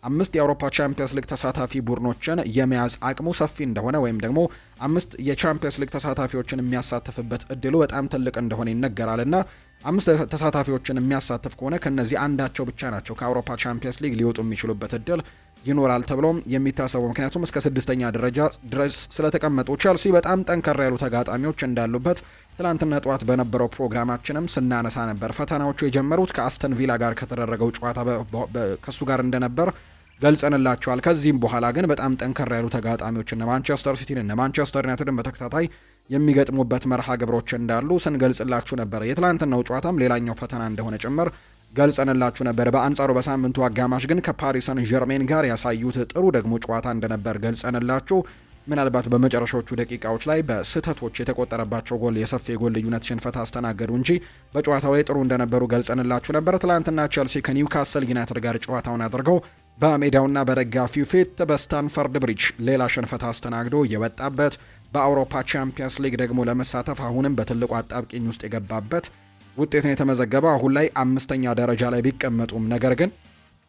5 የአውሮፓ ቻምፒየንስ ሊግ ተሳታፊ ቡድኖችን የመያዝ አቅሙ ሰፊ እንደሆነ ወይም ደግሞ 5 የቻምፒየንስ ሊግ ተሳታፊዎችን የሚያሳትፍበት እድሉ በጣም ትልቅ እንደሆነ ይነገራልና 5 ተሳታፊዎችን የሚያሳትፍ ከሆነ ከነዚህ አንዳቸው ብቻ ናቸው ከአውሮፓ ቻምፒየንስ ሊግ ሊወጡ የሚችሉበት እድል ይኖራል ተብሎ የሚታሰበው ምክንያቱም እስከ 6ኛ ደረጃ ድረስ ስለተቀመጡ ቸልሲ በጣም ጠንከር ያሉ ተጋጣሚዎች እንዳሉበት ትላንትና ጠዋት በነበረው ፕሮግራማችንም ስናነሳ ነበር። ፈተናዎቹ የጀመሩት ከአስተን ቪላ ጋር ከተደረገው ጨዋታ ከሱ ጋር እንደነበር ገልጸንላቸዋል። ከዚህም በኋላ ግን በጣም ጠንከር ያሉ ተጋጣሚዎች እነ ማንቸስተር ሲቲን እነ ማንቸስተር ዩናይትድን በተከታታይ የሚገጥሙበት መርሃ ግብሮች እንዳሉ ስንገልጽላችሁ ነበር። የትላንትናው ጨዋታም ሌላኛው ፈተና እንደሆነ ጭምር ገልጸንላችሁ ነበር። በአንጻሩ በሳምንቱ አጋማሽ ግን ከፓሪስ ሰን ዠርሜን ጋር ያሳዩት ጥሩ ደግሞ ጨዋታ እንደነበር ገልጸንላችሁ ምናልባት በመጨረሻዎቹ ደቂቃዎች ላይ በስህተቶች የተቆጠረባቸው ጎል የሰፊ ጎል ልዩነት ሽንፈት አስተናገዱ እንጂ በጨዋታው ላይ ጥሩ እንደነበሩ ገልጸንላችሁ ነበር። ትላንትና ቸልሲ ከኒውካስል ዩናይትድ ጋር ጨዋታውን አድርገው በሜዳውና በደጋፊው ፊት በስታንፈርድ ብሪጅ ሌላ ሽንፈት አስተናግዶ የወጣበት በአውሮፓ ቻምፒየንስ ሊግ ደግሞ ለመሳተፍ አሁንም በትልቁ አጣብቂኝ ውስጥ የገባበት ውጤት ነው የተመዘገበው። አሁን ላይ 5ኛ ደረጃ ላይ ቢቀመጡም ነገር ግን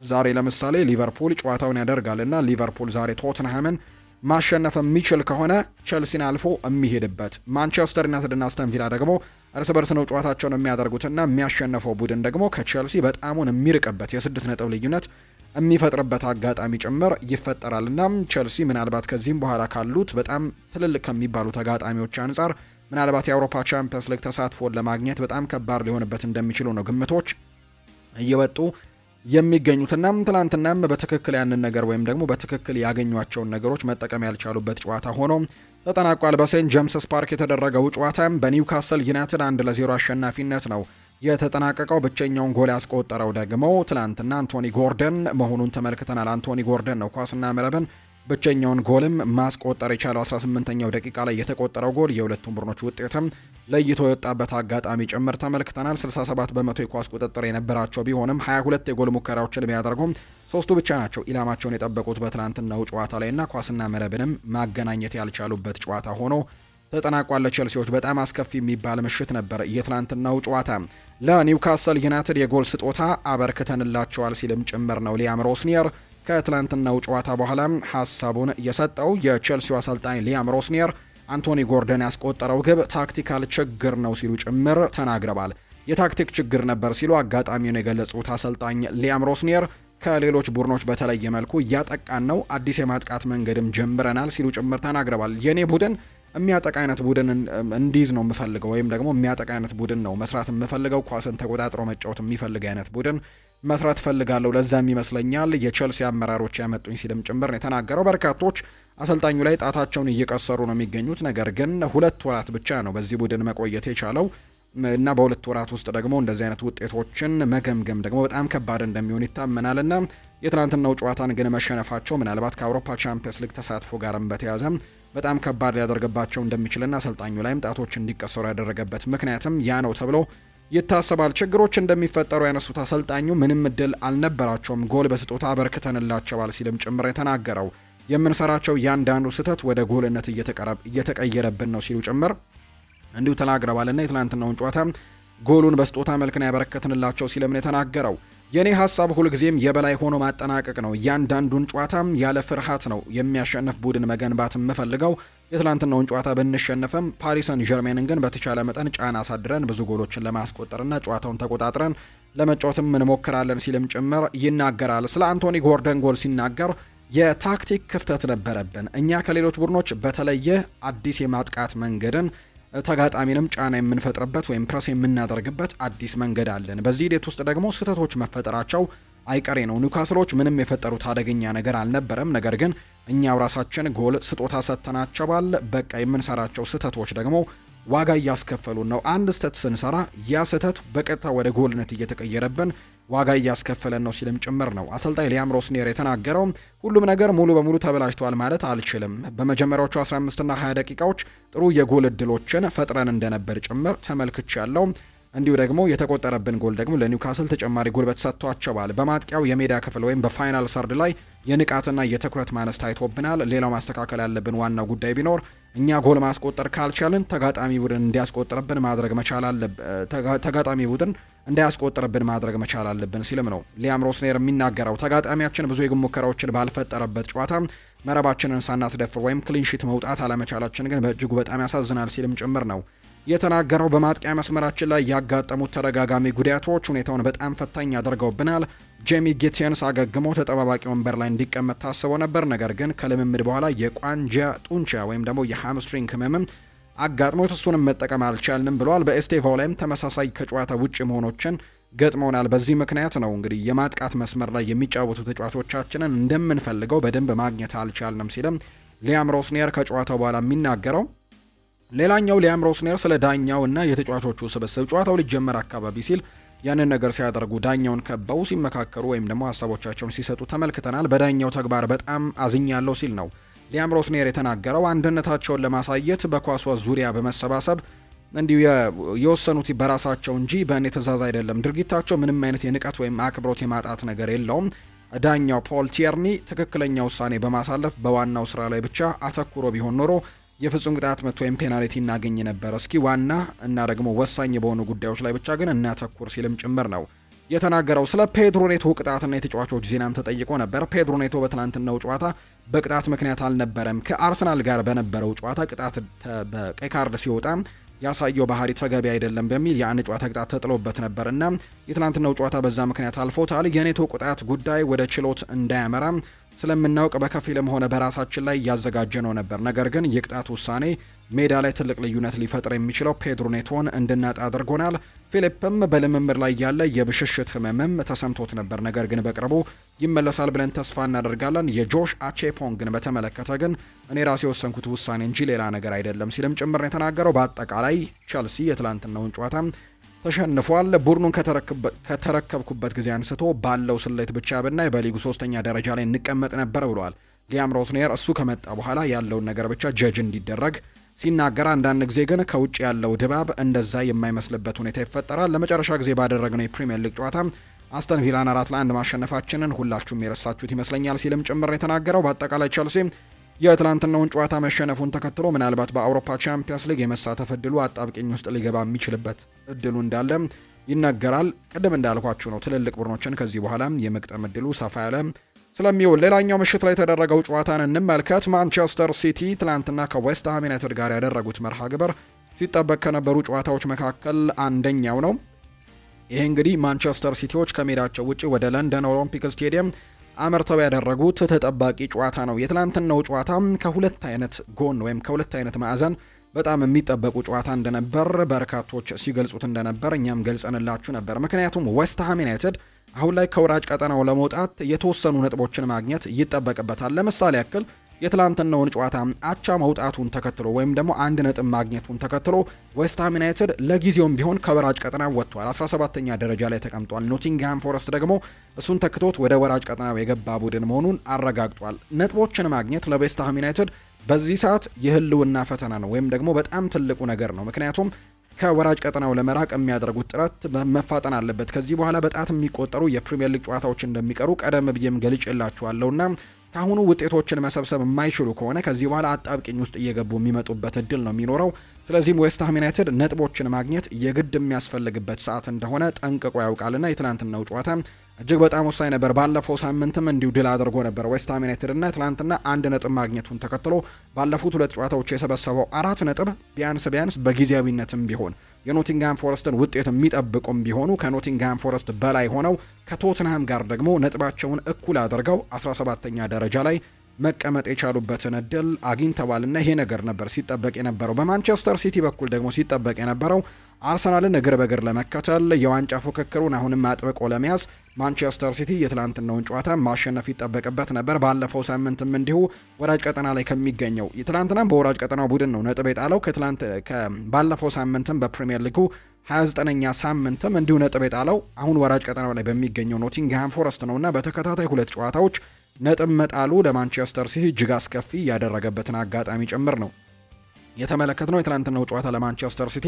ዛሬ ለምሳሌ ሊቨርፑል ጨዋታውን ያደርጋልና ሊቨርፑል ዛሬ ቶትንሃምን ማሸነፍ የሚችል ከሆነ ቸልሲን አልፎ የሚሄድበት፣ ማንቸስተር ዩናይትድ እና አስተን ቪላ ደግሞ እርስ በርስ ነው ጨዋታቸውን የሚያደርጉትና የሚያሸነፈው ቡድን ደግሞ ከቸልሲ በጣሙን የሚርቅበት የ6 ነጥብ ልዩነት የሚፈጥርበት አጋጣሚ ጭምር ይፈጠራል። እናም ቸልሲ ምናልባት ከዚህም በኋላ ካሉት በጣም ትልልቅ ከሚባሉ ተጋጣሚዎች አንጻር ምናልባት የአውሮፓ ቻምፒየንስ ሊግ ተሳትፎን ለማግኘት በጣም ከባድ ሊሆንበት እንደሚችሉ ነው ግምቶች እየወጡ የሚገኙትና ትናንትናም በትክክል ያንን ነገር ወይም ደግሞ በትክክል ያገኟቸውን ነገሮች መጠቀም ያልቻሉበት ጨዋታ ሆኖ ተጠናቋል። በሴንት ጄምስስ ፓርክ የተደረገው ጨዋታ በኒውካስል ዩናይትድ 1-0 አሸናፊነት ነው የተጠናቀቀው። ብቸኛውን ጎል ያስቆጠረው ደግሞ ትላንትና አንቶኒ ጎርደን መሆኑን ተመልክተናል። አንቶኒ ጎርደን ነው ኳስና መረብን ብቸኛውን ጎልም ማስቆጠር የቻለው 18ኛው ደቂቃ ላይ የተቆጠረው ጎል የሁለቱም ቡድኖች ውጤትም ለይቶ የወጣበት አጋጣሚ ጭምር ተመልክተናል። 67 በመቶ የኳስ ቁጥጥር የነበራቸው ቢሆንም 22 የጎል ሙከራዎችን ቢያደርጉም 3ቱ ብቻ ናቸው ኢላማቸውን የጠበቁት በትናንትናው ጨዋታ ላይና ኳስና መረብንም ማገናኘት ያልቻሉበት ጨዋታ ሆኖ ተጠናቋል። ቸልሲዎች በጣም አስከፊ የሚባል ምሽት ነበር የትናንትናው ጨዋታ። ለኒውካስል ዩናይትድ የጎል ስጦታ አበርክተንላቸዋል ሲልም ጭምር ነው ሊያም ሮስኒየር ከትላንትናው ጨዋታ በኋላ ሀሳቡን የሰጠው። የቸልሲው አሰልጣኝ ሊያም ሮስኒየር አንቶኒ ጎርደን ያስቆጠረው ግብ ታክቲካል ችግር ነው ሲሉ ጭምር ተናግረዋል። የታክቲክ ችግር ነበር ሲሉ አጋጣሚውን የገለጹት አሰልጣኝ ሊያም ሮስኒየር ከሌሎች ቡድኖች በተለየ መልኩ እያጠቃን ነው፣ አዲስ የማጥቃት መንገድም ጀምረናል ሲሉ ጭምር ተናግረዋል። የኔ ቡድን የሚያጠቃ አይነት ቡድን እንዲይዝ ነው የምፈልገው፣ ወይም ደግሞ የሚያጠቃ አይነት ቡድን ነው መስራት የምፈልገው፣ ኳስን ተቆጣጥሮ መጫወት የሚፈልግ አይነት ቡድን መስራት ፈልጋለሁ፣ ለዛም ይመስለኛል የቸልሲ አመራሮች ያመጡኝ ሲልም ጭምር ነው የተናገረው። በርካቶች አሰልጣኙ ላይ ጣታቸውን እየቀሰሩ ነው የሚገኙት። ነገር ግን 2 ወራት ብቻ ነው በዚህ ቡድን መቆየት የቻለው እና በ2 ወራት ውስጥ ደግሞ እንደዚህ አይነት ውጤቶችን መገምገም ደግሞ በጣም ከባድ እንደሚሆን ይታመናልና የትናንትናው ጨዋታን ግን መሸነፋቸው ምናልባት ከአውሮፓ ቻምፒየንስ ሊግ ተሳትፎ ጋርም በተያያዘ በጣም ከባድ ሊያደርግባቸው እንደሚችልና አሰልጣኙ ላይም ጣቶች እንዲቀሰሩ ያደረገበት ምክንያትም ያ ነው ተብሎ ይታሰባል። ችግሮች እንደሚፈጠሩ ያነሱት አሰልጣኙ ምንም እድል አልነበራቸውም፣ ጎል በስጦታ አበርክተንላቸዋል ሲልም ጭምር የተናገረው የምንሰራቸው ያንዳንዱ ስህተት ወደ ጎልነት እየተቀየረብን ነው ሲሉ ጭምር እንዲሁ ተናግረዋልና የትናንትናውን ጨዋታ ጎሉን በስጦታ መልክ ነው ያበረከትንላቸው ሲልም የተናገረው። የኔ ሀሳብ ሁልጊዜም የበላይ ሆኖ ማጠናቀቅ ነው። እያንዳንዱን ጨዋታም ያለ ፍርሃት ነው የሚያሸንፍ ቡድን መገንባት የምፈልገው። የትላንትናውን ጨዋታ ብንሸነፍም ፓሪስ ሰን ዠርሜንን ግን በተቻለ መጠን ጫና አሳድረን ብዙ ጎሎችን ለማስቆጠርና ጨዋታውን ተቆጣጥረን ለመጫወትም እንሞክራለን ሲልም ጭምር ይናገራል። ስለ አንቶኒ ጎርደን ጎል ሲናገር የታክቲክ ክፍተት ነበረብን። እኛ ከሌሎች ቡድኖች በተለየ አዲስ የማጥቃት መንገድን ተጋጣሚንም ጫና የምንፈጥርበት ወይም ፕረስ የምናደርግበት አዲስ መንገድ አለን። በዚህ ሂደት ውስጥ ደግሞ ስህተቶች መፈጠራቸው አይቀሬ ነው። ኒውካስሎች ምንም የፈጠሩት አደገኛ ነገር አልነበረም። ነገር ግን እኛው ራሳችን ጎል ስጦታ ሰጥተናቸዋል። በቃ የምንሰራቸው ስህተቶች ደግሞ ዋጋ እያስከፈሉን ነው። አንድ ስህተት ስንሰራ ያ ስህተት በቀጥታ ወደ ጎልነት እየተቀየረብን ዋጋ እያስከፈለን ነው ሲልም ጭምር ነው አሰልጣኝ ሊያም ሮስኒየር የተናገረው። ሁሉም ነገር ሙሉ በሙሉ ተበላሽቷል ማለት አልችልም። በመጀመሪያዎቹ 15 እና 20 ደቂቃዎች ጥሩ የጎል እድሎችን ፈጥረን እንደነበር ጭምር ተመልክቻለሁ። እንዲሁ ደግሞ የተቆጠረብን ጎል ደግሞ ለኒውካስል ተጨማሪ ጉልበት ሰጥቷቸዋል። በማጥቂያው የሜዳ ክፍል ወይም በፋይናል ሰርድ ላይ የንቃትና የትኩረት ማነስ ታይቶብናል። ሌላው ማስተካከል ያለብን ዋናው ጉዳይ ቢኖር እኛ ጎል ማስቆጠር ካልቻልን ተጋጣሚ ቡድን እንዳያስቆጥርብን ማድረግ መቻል አለብን ሲልም ነው ሊያም ሮስኒየር የሚናገረው። ተጋጣሚያችን ብዙ የግብ ሙከራዎችን ባልፈጠረበት ጨዋታ መረባችንን ሳናስደፍር ወይም ክሊንሺት መውጣት አለመቻላችን ግን በእጅጉ በጣም ያሳዝናል ሲልም ጭምር ነው የተናገረው። በማጥቂያ መስመራችን ላይ ያጋጠሙት ተደጋጋሚ ጉዳቶች ሁኔታውን በጣም ፈታኝ አድርገውብናል። ጄሚ ጊቴንስ አገግሞ ተጠባባቂ ወንበር ላይ እንዲቀመጥ ታስቦ ነበር። ነገር ግን ከልምምድ በኋላ የቋንጃ ጡንቻ ወይም ደግሞ የሃምስትሪንግ ህመም አጋጥሞት እሱንም መጠቀም አልቻልንም ብለዋል። በኤስቴቫው ላይም ተመሳሳይ ከጨዋታ ውጭ መሆኖችን ገጥመውናል። በዚህ ምክንያት ነው እንግዲህ የማጥቃት መስመር ላይ የሚጫወቱ ተጫዋቾቻችንን እንደምንፈልገው በደንብ ማግኘት አልቻልንም ሲልም ሊያም ሮስኒየር ከጨዋታው በኋላ የሚናገረው። ሌላኛው ሊያም ሮስኒየር ስለ ዳኛው እና የተጫዋቾቹ ስብስብ ጨዋታው ሊጀመር አካባቢ ሲል ያንን ነገር ሲያደርጉ ዳኛውን ከበው ሲመካከሩ ወይም ደግሞ ሀሳቦቻቸውን ሲሰጡ ተመልክተናል። በዳኛው ተግባር በጣም አዝኛለሁ ሲል ነው ሊያም ሮስኒየር የተናገረው። አንድነታቸውን ለማሳየት በኳሷ ዙሪያ በመሰባሰብ እንዲሁ የወሰኑት በራሳቸው እንጂ በእኔ ትዕዛዝ አይደለም። ድርጊታቸው ምንም አይነት የንቀት ወይም አክብሮት የማጣት ነገር የለውም። ዳኛው ፖል ቲየርኒ ትክክለኛ ውሳኔ በማሳለፍ በዋናው ስራ ላይ ብቻ አተኩሮ ቢሆን ኖሮ የፍጹም ቅጣት ምት ወይም ፔናልቲ እናገኝ ነበር። እስኪ ዋና እና ደግሞ ወሳኝ በሆኑ ጉዳዮች ላይ ብቻ ግን እናተኩር ሲልም ጭምር ነው የተናገረው። ስለ ፔድሮ ኔቶ ቅጣትና የተጫዋቾች ዜናም ተጠይቆ ነበር። ፔድሮ ኔቶ በትናንትናው ጨዋታ በቅጣት ምክንያት አልነበረም። ከአርሰናል ጋር በነበረው ጨዋታ ቅጣት በቀይ ካርድ ሲወጣ ያሳየው ባህሪ ተገቢ አይደለም በሚል የአንድ ጨዋታ ቅጣት ተጥሎበት ነበር እና የትናንትናው ጨዋታ በዛ ምክንያት አልፎታል። የኔቶ ቅጣት ጉዳይ ወደ ችሎት እንዳያመራ ስለምናውቅ በከፊልም ሆነ በራሳችን ላይ እያዘጋጀ ነው ነበር። ነገር ግን የቅጣት ውሳኔ ሜዳ ላይ ትልቅ ልዩነት ሊፈጥር የሚችለው ፔድሮ ኔቶን እንድናጣ አድርጎናል። ፊሊፕም በልምምድ ላይ ያለ የብሽሽት ህመምም ተሰምቶት ነበር። ነገር ግን በቅርቡ ይመለሳል ብለን ተስፋ እናደርጋለን። የጆሽ አቼፖንግን በተመለከተ ግን እኔ ራሴ የወሰንኩት ውሳኔ እንጂ ሌላ ነገር አይደለም ሲልም ጭምር የተናገረው። በአጠቃላይ ቸልሲ የትላንትናውን ጨዋታ ተሸንፏል። ቡድኑን ከተረከብኩበት ጊዜ አንስቶ ባለው ስሌት ብቻ ብናይ በሊጉ 3ኛ ደረጃ ላይ እንቀመጥ ነበር ብሏል ሊያም ሮስኒየር። እሱ ከመጣ በኋላ ያለውን ነገር ብቻ ጀጅ እንዲደረግ ሲናገር፣ አንዳንድ ጊዜ ግን ከውጭ ያለው ድባብ እንደዛ የማይመስልበት ሁኔታ ይፈጠራል። ለመጨረሻ ጊዜ ባደረግነው የፕሪሚየር ሊግ ጨዋታ አስተን ቪላን 4-1 ማሸነፋችንን ሁላችሁም የረሳችሁት ይመስለኛል ሲልም ጭምር የተናገረው። በአጠቃላይ ቸልሲ የትላንትናውን ጨዋታ መሸነፉን ተከትሎ ምናልባት በአውሮፓ ቻምፒየንስ ሊግ የመሳተፍ እድሉ አጣብቂኝ ውስጥ ሊገባ የሚችልበት እድሉ እንዳለ ይነገራል። ቅድም እንዳልኳችሁ ነው ትልልቅ ቡድኖችን ከዚህ በኋላ የመቅጠም እድሉ ሰፋ ያለ ስለሚውል። ሌላኛው ምሽት ላይ የተደረገው ጨዋታን እንመልከት። ማንቸስተር ሲቲ ትላንትና ከዌስትሃም ዩናይትድ ጋር ያደረጉት መርሃ ግብር ሲጠበቅ ከነበሩ ጨዋታዎች መካከል አንደኛው ነው። ይሄ እንግዲህ ማንቸስተር ሲቲዎች ከሜዳቸው ውጪ ወደ ለንደን ኦሎምፒክ ስቴዲየም አመርተው ያደረጉት ተጠባቂ ጨዋታ ነው። የትላንትናው ጨዋታ ከሁለት አይነት ጎን ወይም ከሁለት አይነት ማዕዘን በጣም የሚጠበቁ ጨዋታ እንደነበር በርካቶች ሲገልጹት እንደነበር እኛም ገልጸንላችሁ ነበር። ምክንያቱም ዌስትሃም ዩናይትድ አሁን ላይ ከወራጅ ቀጠናው ለመውጣት የተወሰኑ ነጥቦችን ማግኘት ይጠበቅበታል። ለምሳሌ ያክል የትላንትናውን ጨዋታ አቻ መውጣቱን ተከትሎ ወይም ደግሞ አንድ ነጥብ ማግኘቱን ተከትሎ ዌስትሃም ዩናይትድ ለጊዜውም ቢሆን ከወራጅ ቀጠና ወጥቷል። 17ኛ ደረጃ ላይ ተቀምጧል። ኖቲንግሃም ፎረስት ደግሞ እሱን ተክቶት ወደ ወራጅ ቀጠናው የገባ ቡድን መሆኑን አረጋግጧል። ነጥቦችን ማግኘት ለዌስትሃም ዩናይትድ በዚህ ሰዓት የህልውና ፈተና ነው ወይም ደግሞ በጣም ትልቁ ነገር ነው። ምክንያቱም ከወራጅ ቀጠናው ለመራቅ የሚያደርጉት ጥረት መፋጠን አለበት። ከዚህ በኋላ በጣት የሚቆጠሩ የፕሪሚየር ሊግ ጨዋታዎች እንደሚቀሩ ቀደም ብዬም ገልጬላችኋለሁና ካሁኑ ውጤቶችን መሰብሰብ የማይችሉ ከሆነ ከዚህ በኋላ አጣብቂኝ ውስጥ እየገቡ የሚመጡበት እድል ነው የሚኖረው። ስለዚህም ዌስትሃም ዩናይትድ ነጥቦችን ማግኘት የግድ የሚያስፈልግበት ሰዓት እንደሆነ ጠንቅቆ ያውቃልና የትናንትናው ጨዋታ እጅግ በጣም ወሳኝ ነበር። ባለፈው ሳምንትም እንዲሁ ድል አድርጎ ነበር ዌስትሃም ዩናይትድ እና ትናንትና አንድ ነጥብ ማግኘቱን ተከትሎ ባለፉት ሁለት ጨዋታዎች የሰበሰበው 4 ነጥብ ቢያንስ በጊዜያዊነትም ቢሆን የኖቲንግሃም ፎረስትን ውጤት የሚጠብቁም ቢሆኑ ከኖቲንግሃም ፎረስት በላይ ሆነው ከቶትንሃም ጋር ደግሞ ነጥባቸውን እኩል አድርገው 17ኛ ደረጃ ላይ መቀመጥ የቻሉበትን እድል አግኝተዋልና ይሄ ነገር ነበር ሲጠበቅ የነበረው። በማንቸስተር ሲቲ በኩል ደግሞ ሲጠበቅ የነበረው አርሰናልን እግር በእግር ለመከተል የዋንጫ ፉክክሩን አሁንም አጥብቆ ለመያዝ ማንቸስተር ሲቲ የትላንትናውን ጨዋታ ማሸነፍ ይጠበቅበት ነበር። ባለፈው ሳምንትም እንዲሁ ወራጅ ቀጠና ላይ ከሚገኘው የትላንትናም በወራጅ ቀጠናው ቡድን ነው ነጥብ የጣለው። ባለፈው ሳምንትም በፕሪሚየር ሊጉ 29ኛ ሳምንትም እንዲሁ ነጥብ የጣለው አሁን ወራጅ ቀጠናው ላይ በሚገኘው ኖቲንግሃም ፎረስት ነውና በተከታታይ ሁለት ጨዋታዎች ነጥብ መጣሉ ለማንቸስተር ሲቲ እጅግ አስከፊ ያደረገበትን አጋጣሚ ጭምር ነው የተመለከትነው። የትላንትናው ጨዋታ ለማንቸስተር ሲቲ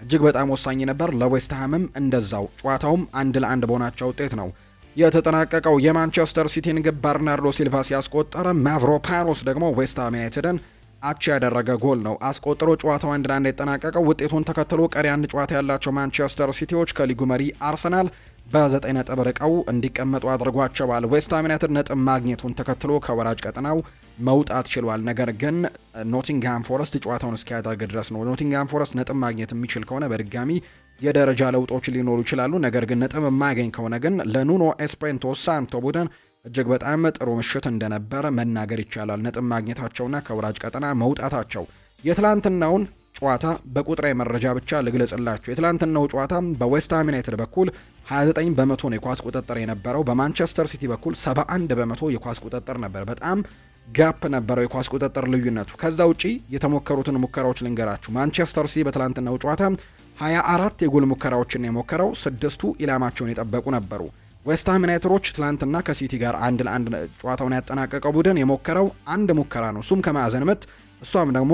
እጅግ በጣም ወሳኝ ነበር፣ ለዌስትሃምም እንደዛው። ጨዋታውም 1-1 በሆናቸው ውጤት ነው የተጠናቀቀው። የማንቸስተር ሲቲን ግብ በርናርዶ ሲልቫ ሲያስቆጠረ ማቭሮፓኖስ ደግሞ ዌስትሃም ዩናይትድን አቻ ያደረገ ጎል ነው አስቆጥሮ ጨዋታው 1-1 የተጠናቀቀው። ውጤቱን ተከትሎ ቀሪ አንድ ጨዋታ ያላቸው ማንቸስተር ሲቲዎች ከሊጉ መሪ አርሰናል በ9 ነጥብ ርቀው እንዲቀመጡ አድርጓቸዋል። ዌስትሃም ዩናይትድ ነጥብ ማግኘቱን ተከትሎ ከወራጅ ቀጠናው መውጣት ችሏል። ነገር ግን ኖቲንግሃም ፎረስት ጨዋታውን እስኪያደርግ ድረስ ነው። ኖቲንግሃም ፎረስት ነጥብ ማግኘት የሚችል ከሆነ በድጋሚ የደረጃ ለውጦች ሊኖሩ ይችላሉ። ነገር ግን ነጥብ የማያገኝ ከሆነ ግን ለኑኖ ኤስፕሬንቶ ሳንቶ ቡድን እጅግ በጣም ጥሩ ምሽት እንደነበረ መናገር ይቻላል። ነጥብ ማግኘታቸውና ከወራጅ ቀጠና መውጣታቸው። የትላንትናውን ጨዋታ በቁጥራዊ መረጃ ብቻ ልግለጽላችሁ። የትላንትናው ጨዋታ በዌስትሃም ዩናይትድ በኩል 29 በመቶ ነው የኳስ ቁጥጥር የነበረው። በማንቸስተር ሲቲ በኩል 71 በመቶ የኳስ ቁጥጥር ነበር። በጣም ጋፕ ነበረው የኳስ ቁጥጥር ልዩነቱ። ከዛ ውጪ የተሞከሩትን ሙከራዎች ልንገራችሁ። ማንቸስተር ሲቲ በትላንትናው ጨዋታ 24 የጎል ሙከራዎችን የሞከረው፣ 6ቱ ኢላማቸውን የጠበቁ ነበሩ። ዌስትሃም ዩናይትዶች ትላንትና ከሲቲ ጋር 1-1 ጨዋታውን ያጠናቀቀው ቡድን የሞከረው አንድ ሙከራ ነው፣ እሱም ከማዕዘን ምት፣ እሷም ደግሞ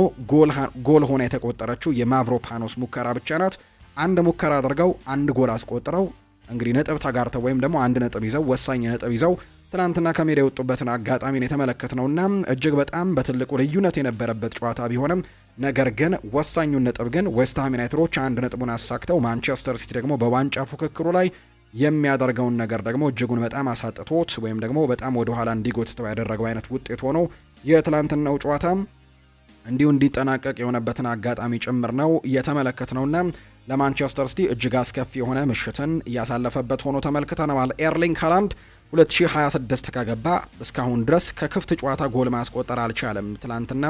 ጎል ሆና የተቆጠረችው የማቭሮፓኖስ ሙከራ ብቻ ናት። አንድ ሙከራ አድርገው አንድ ጎል አስቆጥረው እንግዲህ ነጥብ ተጋርተው ወይም ደግሞ አንድ ነጥብ ይዘው ወሳኝ ነጥብ ይዘው ትናንትና ከሜዳ የወጡበትን አጋጣሚን የተመለከትነውና እጅግ በጣም በትልቁ ልዩነት የነበረበት ጨዋታ ቢሆንም ነገር ግን ወሳኙን ነጥብ ግን ዌስትሃም ዩናይትዶች አንድ ነጥቡን አሳክተው ማንቸስተር ሲቲ ደግሞ በዋንጫ ፉክክሩ ላይ የሚያደርገውን ነገር ደግሞ እጅጉን በጣም አሳጥቶት ወይም ደግሞ በጣም ወደ ኋላ እንዲጎትተው ያደረገው አይነት ውጤት ሆኖ የትላንትናው ጨዋታ እንዲሁ እንዲጠናቀቅ የሆነበትን አጋጣሚ ጭምር ነው የተመለከትነውና ለማንቸስተር ሲቲ እጅግ አስከፊ የሆነ ምሽትን እያሳለፈበት ሆኖ ተመልክተነዋል። ኤርሊንግ ሃላንድ 2026 ከገባ እስካሁን ድረስ ከክፍት ጨዋታ ጎል ማስቆጠር አልቻለም። ትላንትና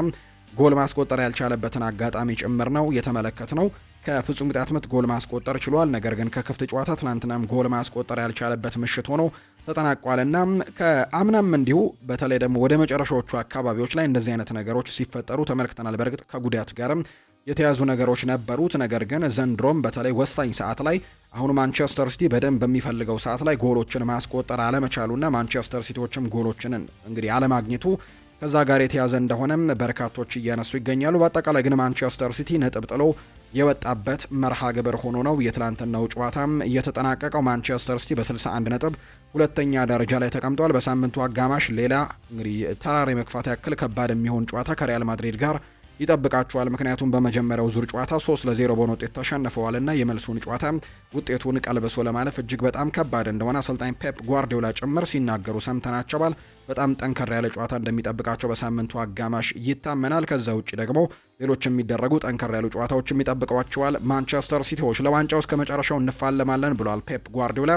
ጎል ማስቆጠር ያልቻለበትን አጋጣሚ ጭምር ነው የተመለከትነው። ከፍጹም ቅጣት ምት ጎል ማስቆጠር ችሏል። ነገር ግን ከክፍት ጨዋታ ትናንትናም ጎል ማስቆጠር ያልቻለበት ምሽት ሆኖ ተጠናቋልና ከአምናም እንዲሁ በተለይ ደግሞ ወደ መጨረሻዎቹ አካባቢዎች ላይ እንደዚህ አይነት ነገሮች ሲፈጠሩ ተመልክተናል። በእርግጥ ከጉዳት ጋርም የተያዙ ነገሮች ነበሩት። ነገር ግን ዘንድሮም በተለይ ወሳኝ ሰዓት ላይ አሁን ማንቸስተር ሲቲ በደንብ በሚፈልገው ሰዓት ላይ ጎሎችን ማስቆጠር አለመቻሉና ማንቸስተር ሲቲዎችም ጎሎችን እንግዲህ አለማግኘቱ ከዛ ጋር የተያዘ እንደሆነም በርካቶች እያነሱ ይገኛሉ። በአጠቃላይ ግን ማንቸስተር ሲቲ ነጥብ ጥሎ የወጣበት መርሃ ግብር ሆኖ ነው የትላንትናው ጨዋታም እየተጠናቀቀው። ማንቸስተር ሲቲ በ61 ነጥብ ሁለተኛ ደረጃ ላይ ተቀምጧል። በሳምንቱ አጋማሽ ሌላ እንግዲህ ተራራ መግፋት ያክል ከባድ የሚሆን ጨዋታ ከሪያል ማድሪድ ጋር ይጠብቃቸዋል። ምክንያቱም በመጀመሪያው ዙር ጨዋታ 3-0 በሆነ ውጤት ተሸንፈዋልና የመልሱን ጨዋታ ውጤቱን ቀልብሶ ለማለፍ እጅግ በጣም ከባድ እንደሆነ አሰልጣኝ ፔፕ ጓርዲዮላ ጭምር ሲናገሩ ሰምተናቸዋል። በጣም ጠንከር ያለ ጨዋታ እንደሚጠብቃቸው በሳምንቱ አጋማሽ ይታመናል። ከዛ ውጭ ደግሞ ሌሎች የሚደረጉ ጠንከር ያሉ ጨዋታዎች የሚጠብቋቸዋል። ማንቸስተር ሲቲዎች ለዋንጫው እስከ መጨረሻው እንፋለማለን ብሏል ፔፕ ጓርዲዮላ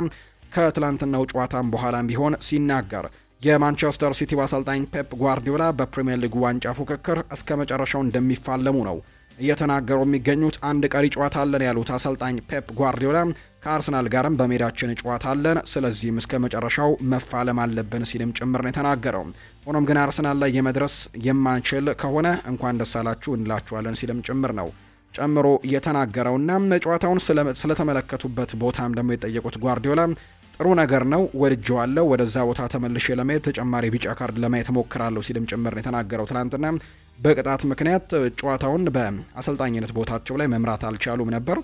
ከትላንትናው ጨዋታም በኋላም ቢሆን ሲናገር። የማንቸስተር ሲቲ አሰልጣኝ ፔፕ ጓርዲዮላ በፕሪሚየር ሊግ ዋንጫ ፉክክር እስከ መጨረሻው እንደሚፋለሙ ነው እየተናገሩ የሚገኙት። አንድ ቀሪ ጨዋታ አለን ያሉት አሰልጣኝ ፔፕ ጓርዲዮላ ከአርሰናል ጋርም በሜዳችን ጨዋታ አለን፣ ስለዚህም እስከ መጨረሻው መፋለም አለብን ሲልም ጭምር ነው የተናገረው። ሆኖም ግን አርሰናል ላይ የመድረስ የማንችል ከሆነ እንኳን ደስ አላችሁ እንላችኋለን ሲልም ጭምር ነው ጨምሮ የተናገረውና ጨዋታውን ስለተመለከቱበት ቦታም ደግሞ የጠየቁት ጓርዲዮላ ጥሩ ነገር ነው፣ ወድጀዋለሁ፣ ወደዛ ቦታ ተመልሼ ለማየት ተጨማሪ ቢጫ ካርድ ለማየት ሞክራለሁ ሲልም ጭምር ነው የተናገረው። ትናንትና በቅጣት ምክንያት ጨዋታውን በአሰልጣኝነት ቦታቸው ላይ መምራት አልቻሉም ነበር።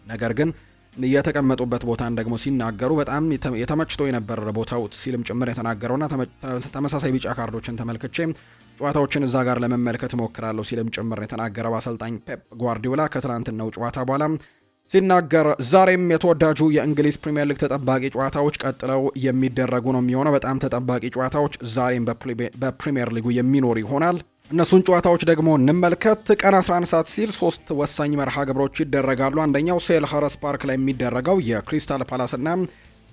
ነገር ግን የተቀመጡበት ቦታን ደግሞ ሲናገሩ በጣም የተመችቶ የነበር ቦታው ሲልም ጭምር የተናገረውና ተመሳሳይ ቢጫ ካርዶችን ተመልክቼ ጨዋታዎችን እዛ ጋር ለመመልከት ሞክራለሁ ሲልም ጭምር ነው የተናገረው አሰልጣኝ ፔፕ ጓርዲዮላ ከትናንትናው ጨዋታ በኋላ ሲናገር። ዛሬም የተወዳጁ የእንግሊዝ ፕሪሚየር ሊግ ተጠባቂ ጨዋታዎች ቀጥለው የሚደረጉ ነው የሚሆነው። በጣም ተጠባቂ ጨዋታዎች ዛሬም በፕሪሚየር ሊጉ የሚኖር ይሆናል። እነሱን ጨዋታዎች ደግሞ እንመልከት። ቀን 11 ሰዓት ሲል 3 ወሳኝ መርሃ ግብሮች ይደረጋሉ። አንደኛው ሴልኸርስት ፓርክ ላይ የሚደረገው የክሪስታል ፓላስና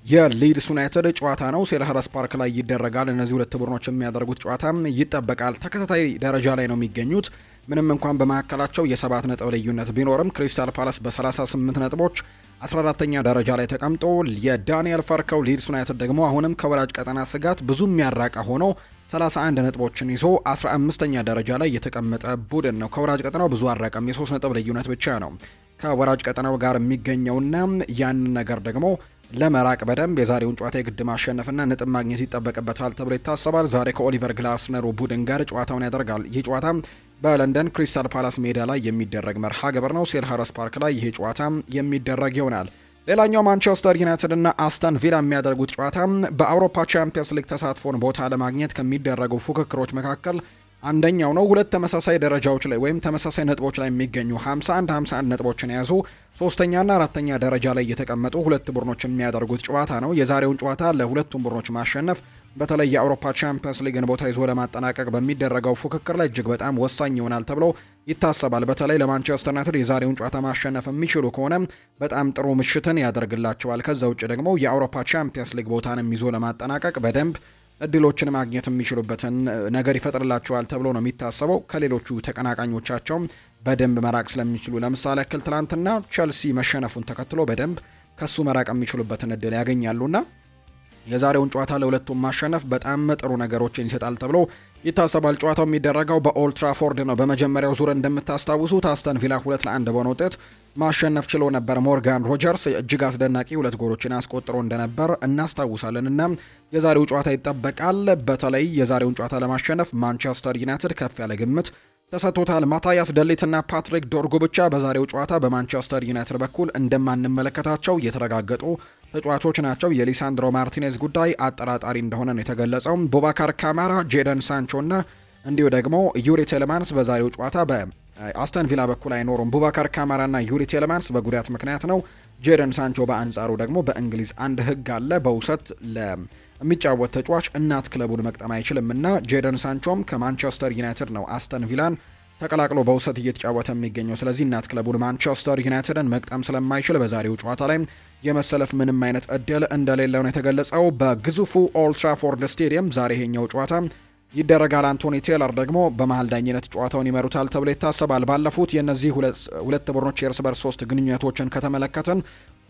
የሊድስ ዩናይትድ ጨዋታ ነው። ሴልኸርስት ፓርክ ላይ ይደረጋል። እነዚህ ሁለት ቡድኖች የሚያደርጉት ጨዋታ ይጠበቃል። ተከታታይ ደረጃ ላይ ነው የሚገኙት። ምንም እንኳን በመካከላቸው የ7 ነጥብ ልዩነት ቢኖርም ክሪስታል ፓላስ በ38 ነጥቦች 14ተኛ ደረጃ ላይ ተቀምጦ የዳንኤል ፈርከው ሊድስ ዩናይትድ ደግሞ አሁንም ከወራጅ ቀጠና ስጋት ብዙ የሚያራቃ ሆኖ 31 ነጥቦችን ይዞ 15ተኛ ደረጃ ላይ የተቀመጠ ቡድን ነው። ከወራጅ ቀጠናው ብዙ አራቀም፣ የ3 ነጥብ ልዩነት ብቻ ነው ከወራጅ ቀጠናው ጋር የሚገኘውና ያንን ነገር ደግሞ ለመራቅ በደንብ የዛሬውን ጨዋታ የግድ ማሸነፍና ነጥብ ማግኘት ይጠበቅበታል ተብሎ ይታሰባል። ዛሬ ከኦሊቨር ግላስነሩ ቡድን ጋር ጨዋታውን ያደርጋል። ይህ ጨዋታ በለንደን ክሪስታል ፓላስ ሜዳ ላይ የሚደረግ መርሃ ግብር ነው። ሴልኸርስት ፓርክ ላይ ይህ ጨዋታ የሚደረግ ይሆናል። ሌላኛው ማንቸስተር ዩናይትድ እና አስተን ቪላ የሚያደርጉት ጨዋታ በአውሮፓ ቻምፒየንስ ሊግ ተሳትፎን ቦታ ለማግኘት ከሚደረጉ ፉክክሮች መካከል አንደኛው ነው። ሁለት ተመሳሳይ ደረጃዎች ላይ ወይም ተመሳሳይ ነጥቦች ላይ የሚገኙ 51 ነጥቦችን የያዙ ሶስተኛና አራተኛ ደረጃ ላይ የተቀመጡ ሁለት ቡድኖች የሚያደርጉት ጨዋታ ነው። የዛሬውን ጨዋታ ለሁለቱም ቡድኖች ማሸነፍ በተለይ የአውሮፓ ቻምፒየንስ ሊግን ቦታ ይዞ ለማጠናቀቅ በሚደረገው ፉክክር ላይ እጅግ በጣም ወሳኝ ይሆናል ተብሎ ይታሰባል። በተለይ ለማንቸስተር ዩናይትድ የዛሬውን ጨዋታ ማሸነፍ የሚችሉ ከሆነ በጣም ጥሩ ምሽትን ያደርግላቸዋል። ከዛ ውጭ ደግሞ የአውሮፓ ቻምፒየንስ ሊግ ቦታንም ይዞ ለማጠናቀቅ በደንብ እድሎችን ማግኘት የሚችሉበትን ነገር ይፈጥርላቸዋል ተብሎ ነው የሚታሰበው። ከሌሎቹ ተቀናቃኞቻቸውም በደንብ መራቅ ስለሚችሉ ለምሳሌ ያክል ትላንትና ቸልሲ መሸነፉን ተከትሎ በደንብ ከሱ መራቅ የሚችሉበትን እድል ያገኛሉና የዛሬውን ጨዋታ ለሁለቱም ማሸነፍ በጣም ጥሩ ነገሮችን ይሰጣል ተብሎ ይታሰባል። ጨዋታው የሚደረገው በኦልድ ትራፎርድ ነው። በመጀመሪያው ዙር እንደምታስታውሱት አስተን ቪላ 2-1 በሆነ ውጤት ማሸነፍ ችሎ ነበር። ሞርጋን ሮጀርስ እጅግ አስደናቂ 2 ጎሎችን አስቆጥሮ እንደነበር እናስታውሳለን እና የዛሬው ጨዋታ ይጠበቃል። በተለይ የዛሬውን ጨዋታ ለማሸነፍ ማንቸስተር ዩናይትድ ከፍ ያለ ግምት ተሰጥቶታል። ማታያስ ደሊትና ፓትሪክ ዶርጉ ብቻ በዛሬው ጨዋታ በማንቸስተር ዩናይትድ በኩል እንደማንመለከታቸው የተረጋገጡ ተጫዋቾች ናቸው። የሊሳንድሮ ማርቲኔዝ ጉዳይ አጠራጣሪ እንደሆነ ነው የተገለጸው። ቡባካር ካማራ፣ ጄደን ሳንቾ እና እንዲሁ ደግሞ ዩሪ ቴሌማንስ በዛሬው ጨዋታ በአስተን ቪላ በኩል አይኖሩም። ቡባካር ካማራ እና ዩሪ ቴሌማንስ በጉዳት ምክንያት ነው። ጄደን ሳንቾ በአንጻሩ ደግሞ በእንግሊዝ አንድ ሕግ አለ። በውሰት የሚጫወት ተጫዋች እናት ክለቡን መቅጠም አይችልም እና ጄደን ሳንቾም ከማንቸስተር ዩናይትድ ነው አስተን ቪላን ተቀላቅሎ በውሰት እየተጫወተ የሚገኘው። ስለዚህ እናት ክለቡን ማንቸስተር ዩናይትድን መቅጠም ስለማይችል በዛሬው ጨዋታ ላይ የመሰለፍ ምንም አይነት እድል እንደሌለው ነው የተገለጸው። በግዙፉ ኦልድ ትራፎርድ ስቴዲየም ዛሬ ይሄኛው ጨዋታ ይደረጋል። አንቶኒ ቴይለር ደግሞ በመሀል ዳኝነት ጨዋታውን ይመሩታል ተብሎ ይታሰባል። ባለፉት የእነዚህ ሁለት ቡድኖች የእርስ በርስ 3 ግንኙነቶችን ከተመለከትን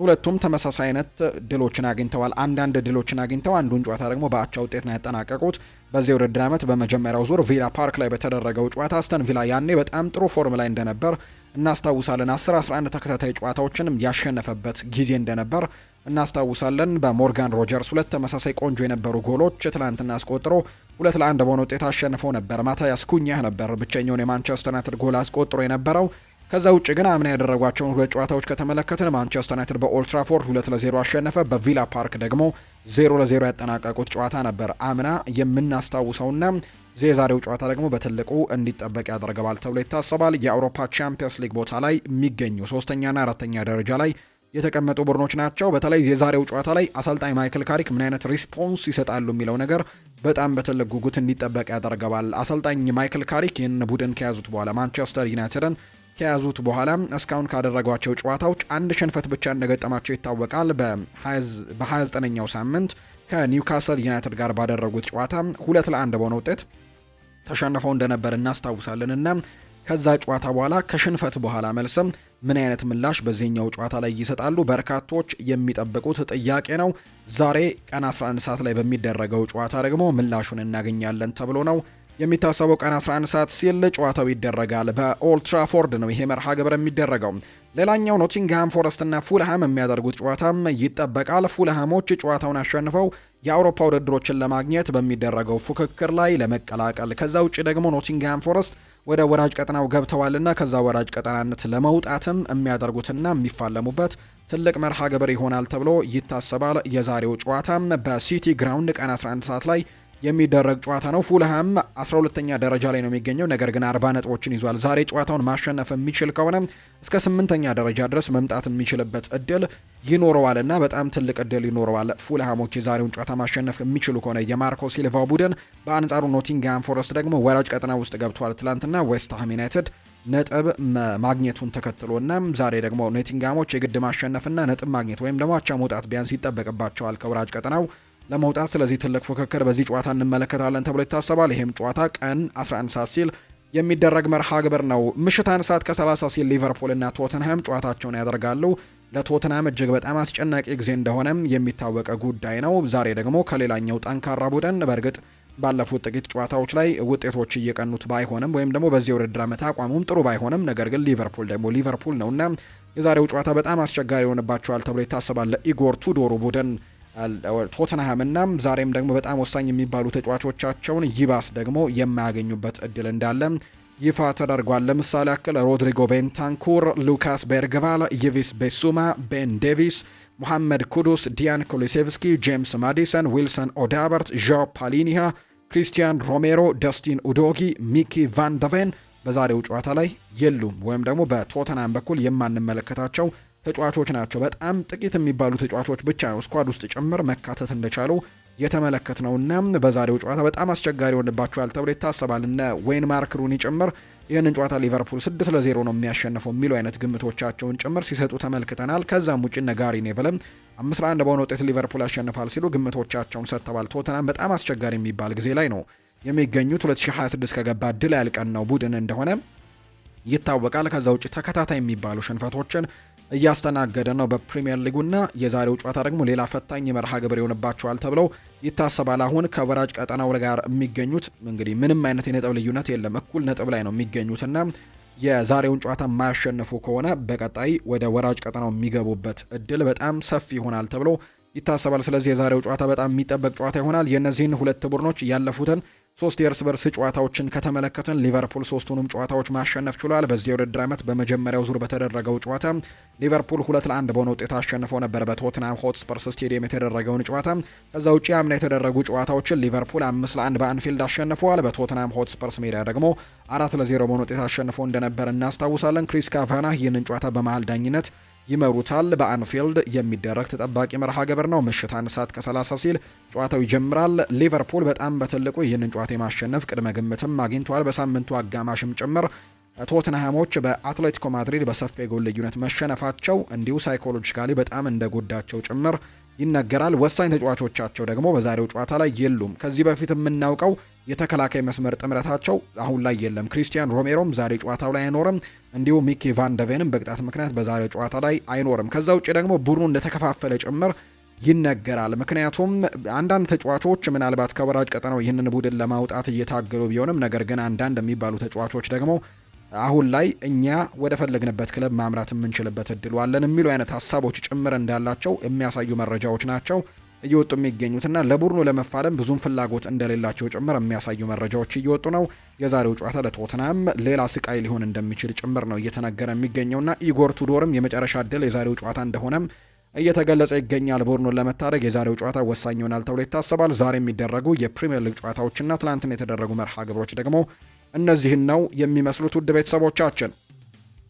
ሁለቱም ተመሳሳይ አይነት ድሎችን አግኝተዋል። አንዳንድ ድሎችን አግኝተው አንዱን ጨዋታ ደግሞ በአቻ ውጤት ነው ያጠናቀቁት። በዚህ ውድድር ዓመት በመጀመሪያው ዙር ቪላ ፓርክ ላይ በተደረገው ጨዋታ አስተን ቪላ ያኔ በጣም ጥሩ ፎርም ላይ እንደነበር እናስታውሳለን። 10-11 ተከታታይ ጨዋታዎችንም ያሸነፈበት ጊዜ እንደነበር እናስታውሳለን። በሞርጋን ሮጀርስ 2 ተመሳሳይ ቆንጆ የነበሩ ጎሎች ትናንትና አስቆጥሮ 2-1 በሆነ ውጤት አሸንፈው ነበር። ማታያስ ኩኛህ ነበር ብቸኛውን የማንቸስተር ዩናይትድ ጎል አስቆጥሮ የነበረው። ከዛ ውጭ ግን አምና ያደረጓቸውን 2 ጨዋታዎች ከተመለከትን ማንቸስተር ዩናይትድ በኦልድ ትራፎርድ 2-0 አሸነፈ። በቪላ ፓርክ ደግሞ 0-0 ያጠናቀቁት ጨዋታ ነበር አምና የምናስታውሰውና የዛሬው ጨዋታ ደግሞ በትልቁ እንዲጠበቅ ያደርገዋል ተብሎ ይታሰባል። የአውሮፓ ቻምፒየንስ ሊግ ቦታ ላይ የሚገኙ 3ኛና 4ኛ ደረጃ ላይ የተቀመጡ ቡድኖች ናቸው። በተለይ የዛሬው ጨዋታ ላይ አሰልጣኝ ማይክል ካሪክ ምን አይነት ሪስፖንስ ይሰጣሉ የሚለው ነገር በጣም በትልቅ ጉጉት እንዲጠበቅ ያደርገዋል። አሰልጣኝ ማይክል ካሪክ ይህን ቡድን ከያዙት በኋላ ማንቸስተር ዩናይትድን ከያዙት በኋላ እስካሁን ካደረጓቸው ጨዋታዎች አንድ ሽንፈት ብቻ እንደገጠማቸው ይታወቃል። በ29ኛው ሳምንት ከኒውካስል ዩናይትድ ጋር ባደረጉት ጨዋታ 2-1 በሆነ ውጤት ተሸንፈው እንደነበር እናስታውሳለን እና ከዛ ጨዋታ በኋላ ከሽንፈት በኋላ መልስም ምን አይነት ምላሽ በዚህኛው ጨዋታ ላይ ይሰጣሉ? በርካቶች የሚጠብቁት ጥያቄ ነው። ዛሬ ቀን 11 ሰዓት ላይ በሚደረገው ጨዋታ ደግሞ ምላሹን እናገኛለን ተብሎ ነው የሚታሰበው። ቀን 11 ሰዓት ሲል ጨዋታው ይደረጋል። በኦልድ ትራፎርድ ነው ይሄ መርሃ ግብር የሚደረገው። ሌላኛው ኖቲንግሃም ፎረስት እና ፉልሃም የሚያደርጉት ጨዋታም ይጠበቃል። ፉልሃሞች ጨዋታውን አሸንፈው የአውሮፓ ውድድሮችን ለማግኘት በሚደረገው ፉክክር ላይ ለመቀላቀል፣ ከዛ ውጭ ደግሞ ኖቲንግሃም ፎረስት ወደ ወራጅ ቀጠናው ገብተዋልና ከዛ ወራጅ ቀጠናነት ለመውጣትም የሚያደርጉትና የሚፋለሙበት ትልቅ መርሃ ግብር ይሆናል ተብሎ ይታሰባል። የዛሬው ጨዋታም በሲቲ ግራውንድ ቀን 11 ሰዓት ላይ የሚደረግ ጨዋታ ነው። ፉልሃም 12ኛ ደረጃ ላይ ነው የሚገኘው፣ ነገር ግን 40 ነጥቦችን ይዟል። ዛሬ ጨዋታውን ማሸነፍ የሚችል ከሆነ እስከ 8ኛ ደረጃ ድረስ መምጣት የሚችልበት እድል ይኖረዋልና በጣም ትልቅ እድል ይኖረዋል። ፉልሃሞች የዛሬውን ጨዋታ ማሸነፍ የሚችሉ ከሆነ የማርኮ ሲልቫ ቡድን፣ በአንጻሩ ኖቲንግሃም ፎረስት ደግሞ ወራጅ ቀጠና ውስጥ ገብቷል። ትላንትና ዌስትሃም ዩናይትድ ነጥብ ማግኘቱን ተከትሎና ዛሬ ደግሞ ኖቲንግሃሞች የግድ ማሸነፍና ነጥብ ማግኘት ወይም ደግሞ አቻ መውጣት ቢያንስ ይጠበቅባቸዋል ከወራጅ ቀጠናው ለመውጣት። ስለዚህ ትልቅ ፉክክር በዚህ ጨዋታ እንመለከታለን ተብሎ ይታሰባል። ይሄም ጨዋታ ቀን 11 ሰዓት ሲል የሚደረግ መርሃ ግብር ነው። ምሽት 1 ሰዓት ከ30 ሲል ሊቨርፑል እና ቶተንሃም ጨዋታቸውን ያደርጋሉ። ለቶተንሃም እጅግ በጣም አስጨናቂ ጊዜ እንደሆነም የሚታወቀ ጉዳይ ነው። ዛሬ ደግሞ ከሌላኛው ጠንካራ ቡድን በእርግጥ ባለፉት ጥቂት ጨዋታዎች ላይ ውጤቶች እየቀኑት ባይሆንም ወይም ደግሞ በዚህ ውድድር ዓመት አቋሙም ጥሩ ባይሆንም፣ ነገር ግን ሊቨርፑል ደግሞ ሊቨርፑል ነውና የዛሬው ጨዋታ በጣም አስቸጋሪ ይሆንባቸዋል ተብሎ ይታሰባል ለኢጎር ቱዶሩ ቡድን ቶተንሃም እና ዛሬም ደግሞ በጣም ወሳኝ የሚባሉ ተጫዋቾቻቸውን ይባስ ደግሞ የማያገኙበት እድል እንዳለ ይፋ ተደርጓል። ለምሳሌ ያክል ሮድሪጎ ቤንታንኩር፣ ሉካስ ቤርግቫል፣ ይቪስ ቤሱማ፣ ቤን ዴቪስ፣ ሙሐመድ ኩዱስ፣ ዲያን ኩሊሴቭስኪ፣ ጄምስ ማዲሰን፣ ዊልሰን ኦዳበርት፣ ዣው ፓሊኒሃ፣ ክሪስቲያን ሮሜሮ፣ ደስቲን ኡዶጊ፣ ሚኪ ቫን ደቬን በዛሬው ጨዋታ ላይ የሉም ወይም ደግሞ በቶተንሃም በኩል የማንመለከታቸው ተጫዋቾች ናቸው። በጣም ጥቂት የሚባሉ ተጫዋቾች ብቻ ነው ስኳድ ውስጥ ጭምር መካተት እንደቻሉ የተመለከትነውና በዛሬው ጨዋታ በጣም አስቸጋሪ ይሆንባቸዋል ተብሎ ይታሰባል። እነ ዌይን ማርክ ሩኒ ጭምር ይህንን ጨዋታ ሊቨርፑል 6-0 ነው የሚያሸንፈው የሚሉ አይነት ግምቶቻቸውን ጭምር ሲሰጡ ተመልክተናል። ከዛም ውጭ እነ ጋሪ ኔቭልም 5-1 በሆነ ውጤት ሊቨርፑል ያሸንፋል ሲሉ ግምቶቻቸውን ሰጥተዋል። ቶተናም በጣም አስቸጋሪ የሚባል ጊዜ ላይ ነው የሚገኙት። 2026 ከገባ ድል ያልቀናው ቡድን እንደሆነ ይታወቃል። ከዛ ውጭ ተከታታይ የሚባሉ ሽንፈቶችን እያስተናገደ ነው በፕሪሚየር ሊጉና የዛሬው ጨዋታ ደግሞ ሌላ ፈታኝ መርሃ ግብር ይሆንባቸዋል ተብለው ይታሰባል። አሁን ከወራጅ ቀጠናው ጋር የሚገኙት እንግዲህ ምንም አይነት የነጥብ ልዩነት የለም፣ እኩል ነጥብ ላይ ነው የሚገኙትና የዛሬውን ጨዋታ የማያሸንፉ ከሆነ በቀጣይ ወደ ወራጅ ቀጠናው የሚገቡበት እድል በጣም ሰፊ ይሆናል ተብሎ ይታሰባል። ስለዚህ የዛሬው ጨዋታ በጣም የሚጠበቅ ጨዋታ ይሆናል። የእነዚህን ሁለት ቡድኖች ያለፉትን 3 የእርስ በርስ ጨዋታዎችን ከተመለከትን ሊቨርፑል 3ቱንም ጨዋታዎች ማሸነፍ ችሏል። በዚህ የውድድር ዓመት በመጀመሪያው ዙር በተደረገው ጨዋታ ሊቨርፑል 2-1 በሆነ ውጤት አሸንፎ ነበር በቶትናም ሆትስፐርስ ስቴዲየም የተደረገውን ጨዋታ። ከዛ ውጪ አምና የተደረጉ ጨዋታዎችን ሊቨርፑል 5-1 በአንፊልድ አሸንፈዋል። በቶትናም ሆትስፐርስ ሜዳ ደግሞ 4-0 በሆነ ውጤት አሸንፎ እንደነበር እናስታውሳለን። ክሪስ ካቫና ይህንን ጨዋታ በመሃል ዳኝነት ይመሩታል። በአንፊልድ የሚደረግ ተጠባቂ መርሃ ግብር ነው። ምሽት 1:30 ሲል ጨዋታው ይጀምራል። ሊቨርፑል በጣም በትልቁ ይህንን ጨዋታ የማሸነፍ ቅድመ ግምትም አግኝቷል። በሳምንቱ አጋማሽም ጭምር ቶትንሃሞች በአትሌቲኮ ማድሪድ በሰፊ የጎል ልዩነት መሸነፋቸው እንዲሁ ሳይኮሎጂካሊ በጣም እንደጎዳቸው ጭምር ይነገራል። ወሳኝ ተጫዋቾቻቸው ደግሞ በዛሬው ጨዋታ ላይ የሉም። ከዚህ በፊት የምናውቀው የተከላካይ መስመር ጥምረታቸው አሁን ላይ የለም። ክሪስቲያን ሮሜሮም ዛሬ ጨዋታው ላይ አይኖርም። እንዲሁ ሚኪ ቫን ደቬንም በቅጣት ምክንያት በዛሬው ጨዋታ ላይ አይኖርም። ከዛ ውጭ ደግሞ ቡድኑ እንደተከፋፈለ ጭምር ይነገራል። ምክንያቱም አንዳንድ ተጫዋቾች ምናልባት ከወራጅ ቀጠናው ይህንን ቡድን ለማውጣት እየታገሉ ቢሆንም ነገር ግን አንዳንድ የሚባሉ ተጫዋቾች ደግሞ አሁን ላይ እኛ ወደ ፈለግንበት ክለብ ማምራት የምንችልበት እድሉ አለን የሚሉ አይነት ሀሳቦች ጭምር እንዳላቸው የሚያሳዩ መረጃዎች ናቸው እየወጡ የሚገኙትና ለቡድኑ ለመፋለም ብዙም ፍላጎት እንደሌላቸው ጭምር የሚያሳዩ መረጃዎች እየወጡ ነው። የዛሬው ጨዋታ ለቶትናም ሌላ ስቃይ ሊሆን እንደሚችል ጭምር ነው እየተነገረ የሚገኘውና ኢጎር ቱዶርም የመጨረሻ እድል የዛሬው ጨዋታ እንደሆነም እየተገለጸ ይገኛል። ቡድኑን ለመታደግ የዛሬው ጨዋታ ወሳኝ ይሆናል ተብሎ ይታሰባል። ዛሬ የሚደረጉ የፕሪሚየር ሊግ ጨዋታዎችና ትናንትና የተደረጉ መርሃ ግብሮች ደግሞ እነዚህን ነው የሚመስሉት። ውድ ቤተሰቦቻችን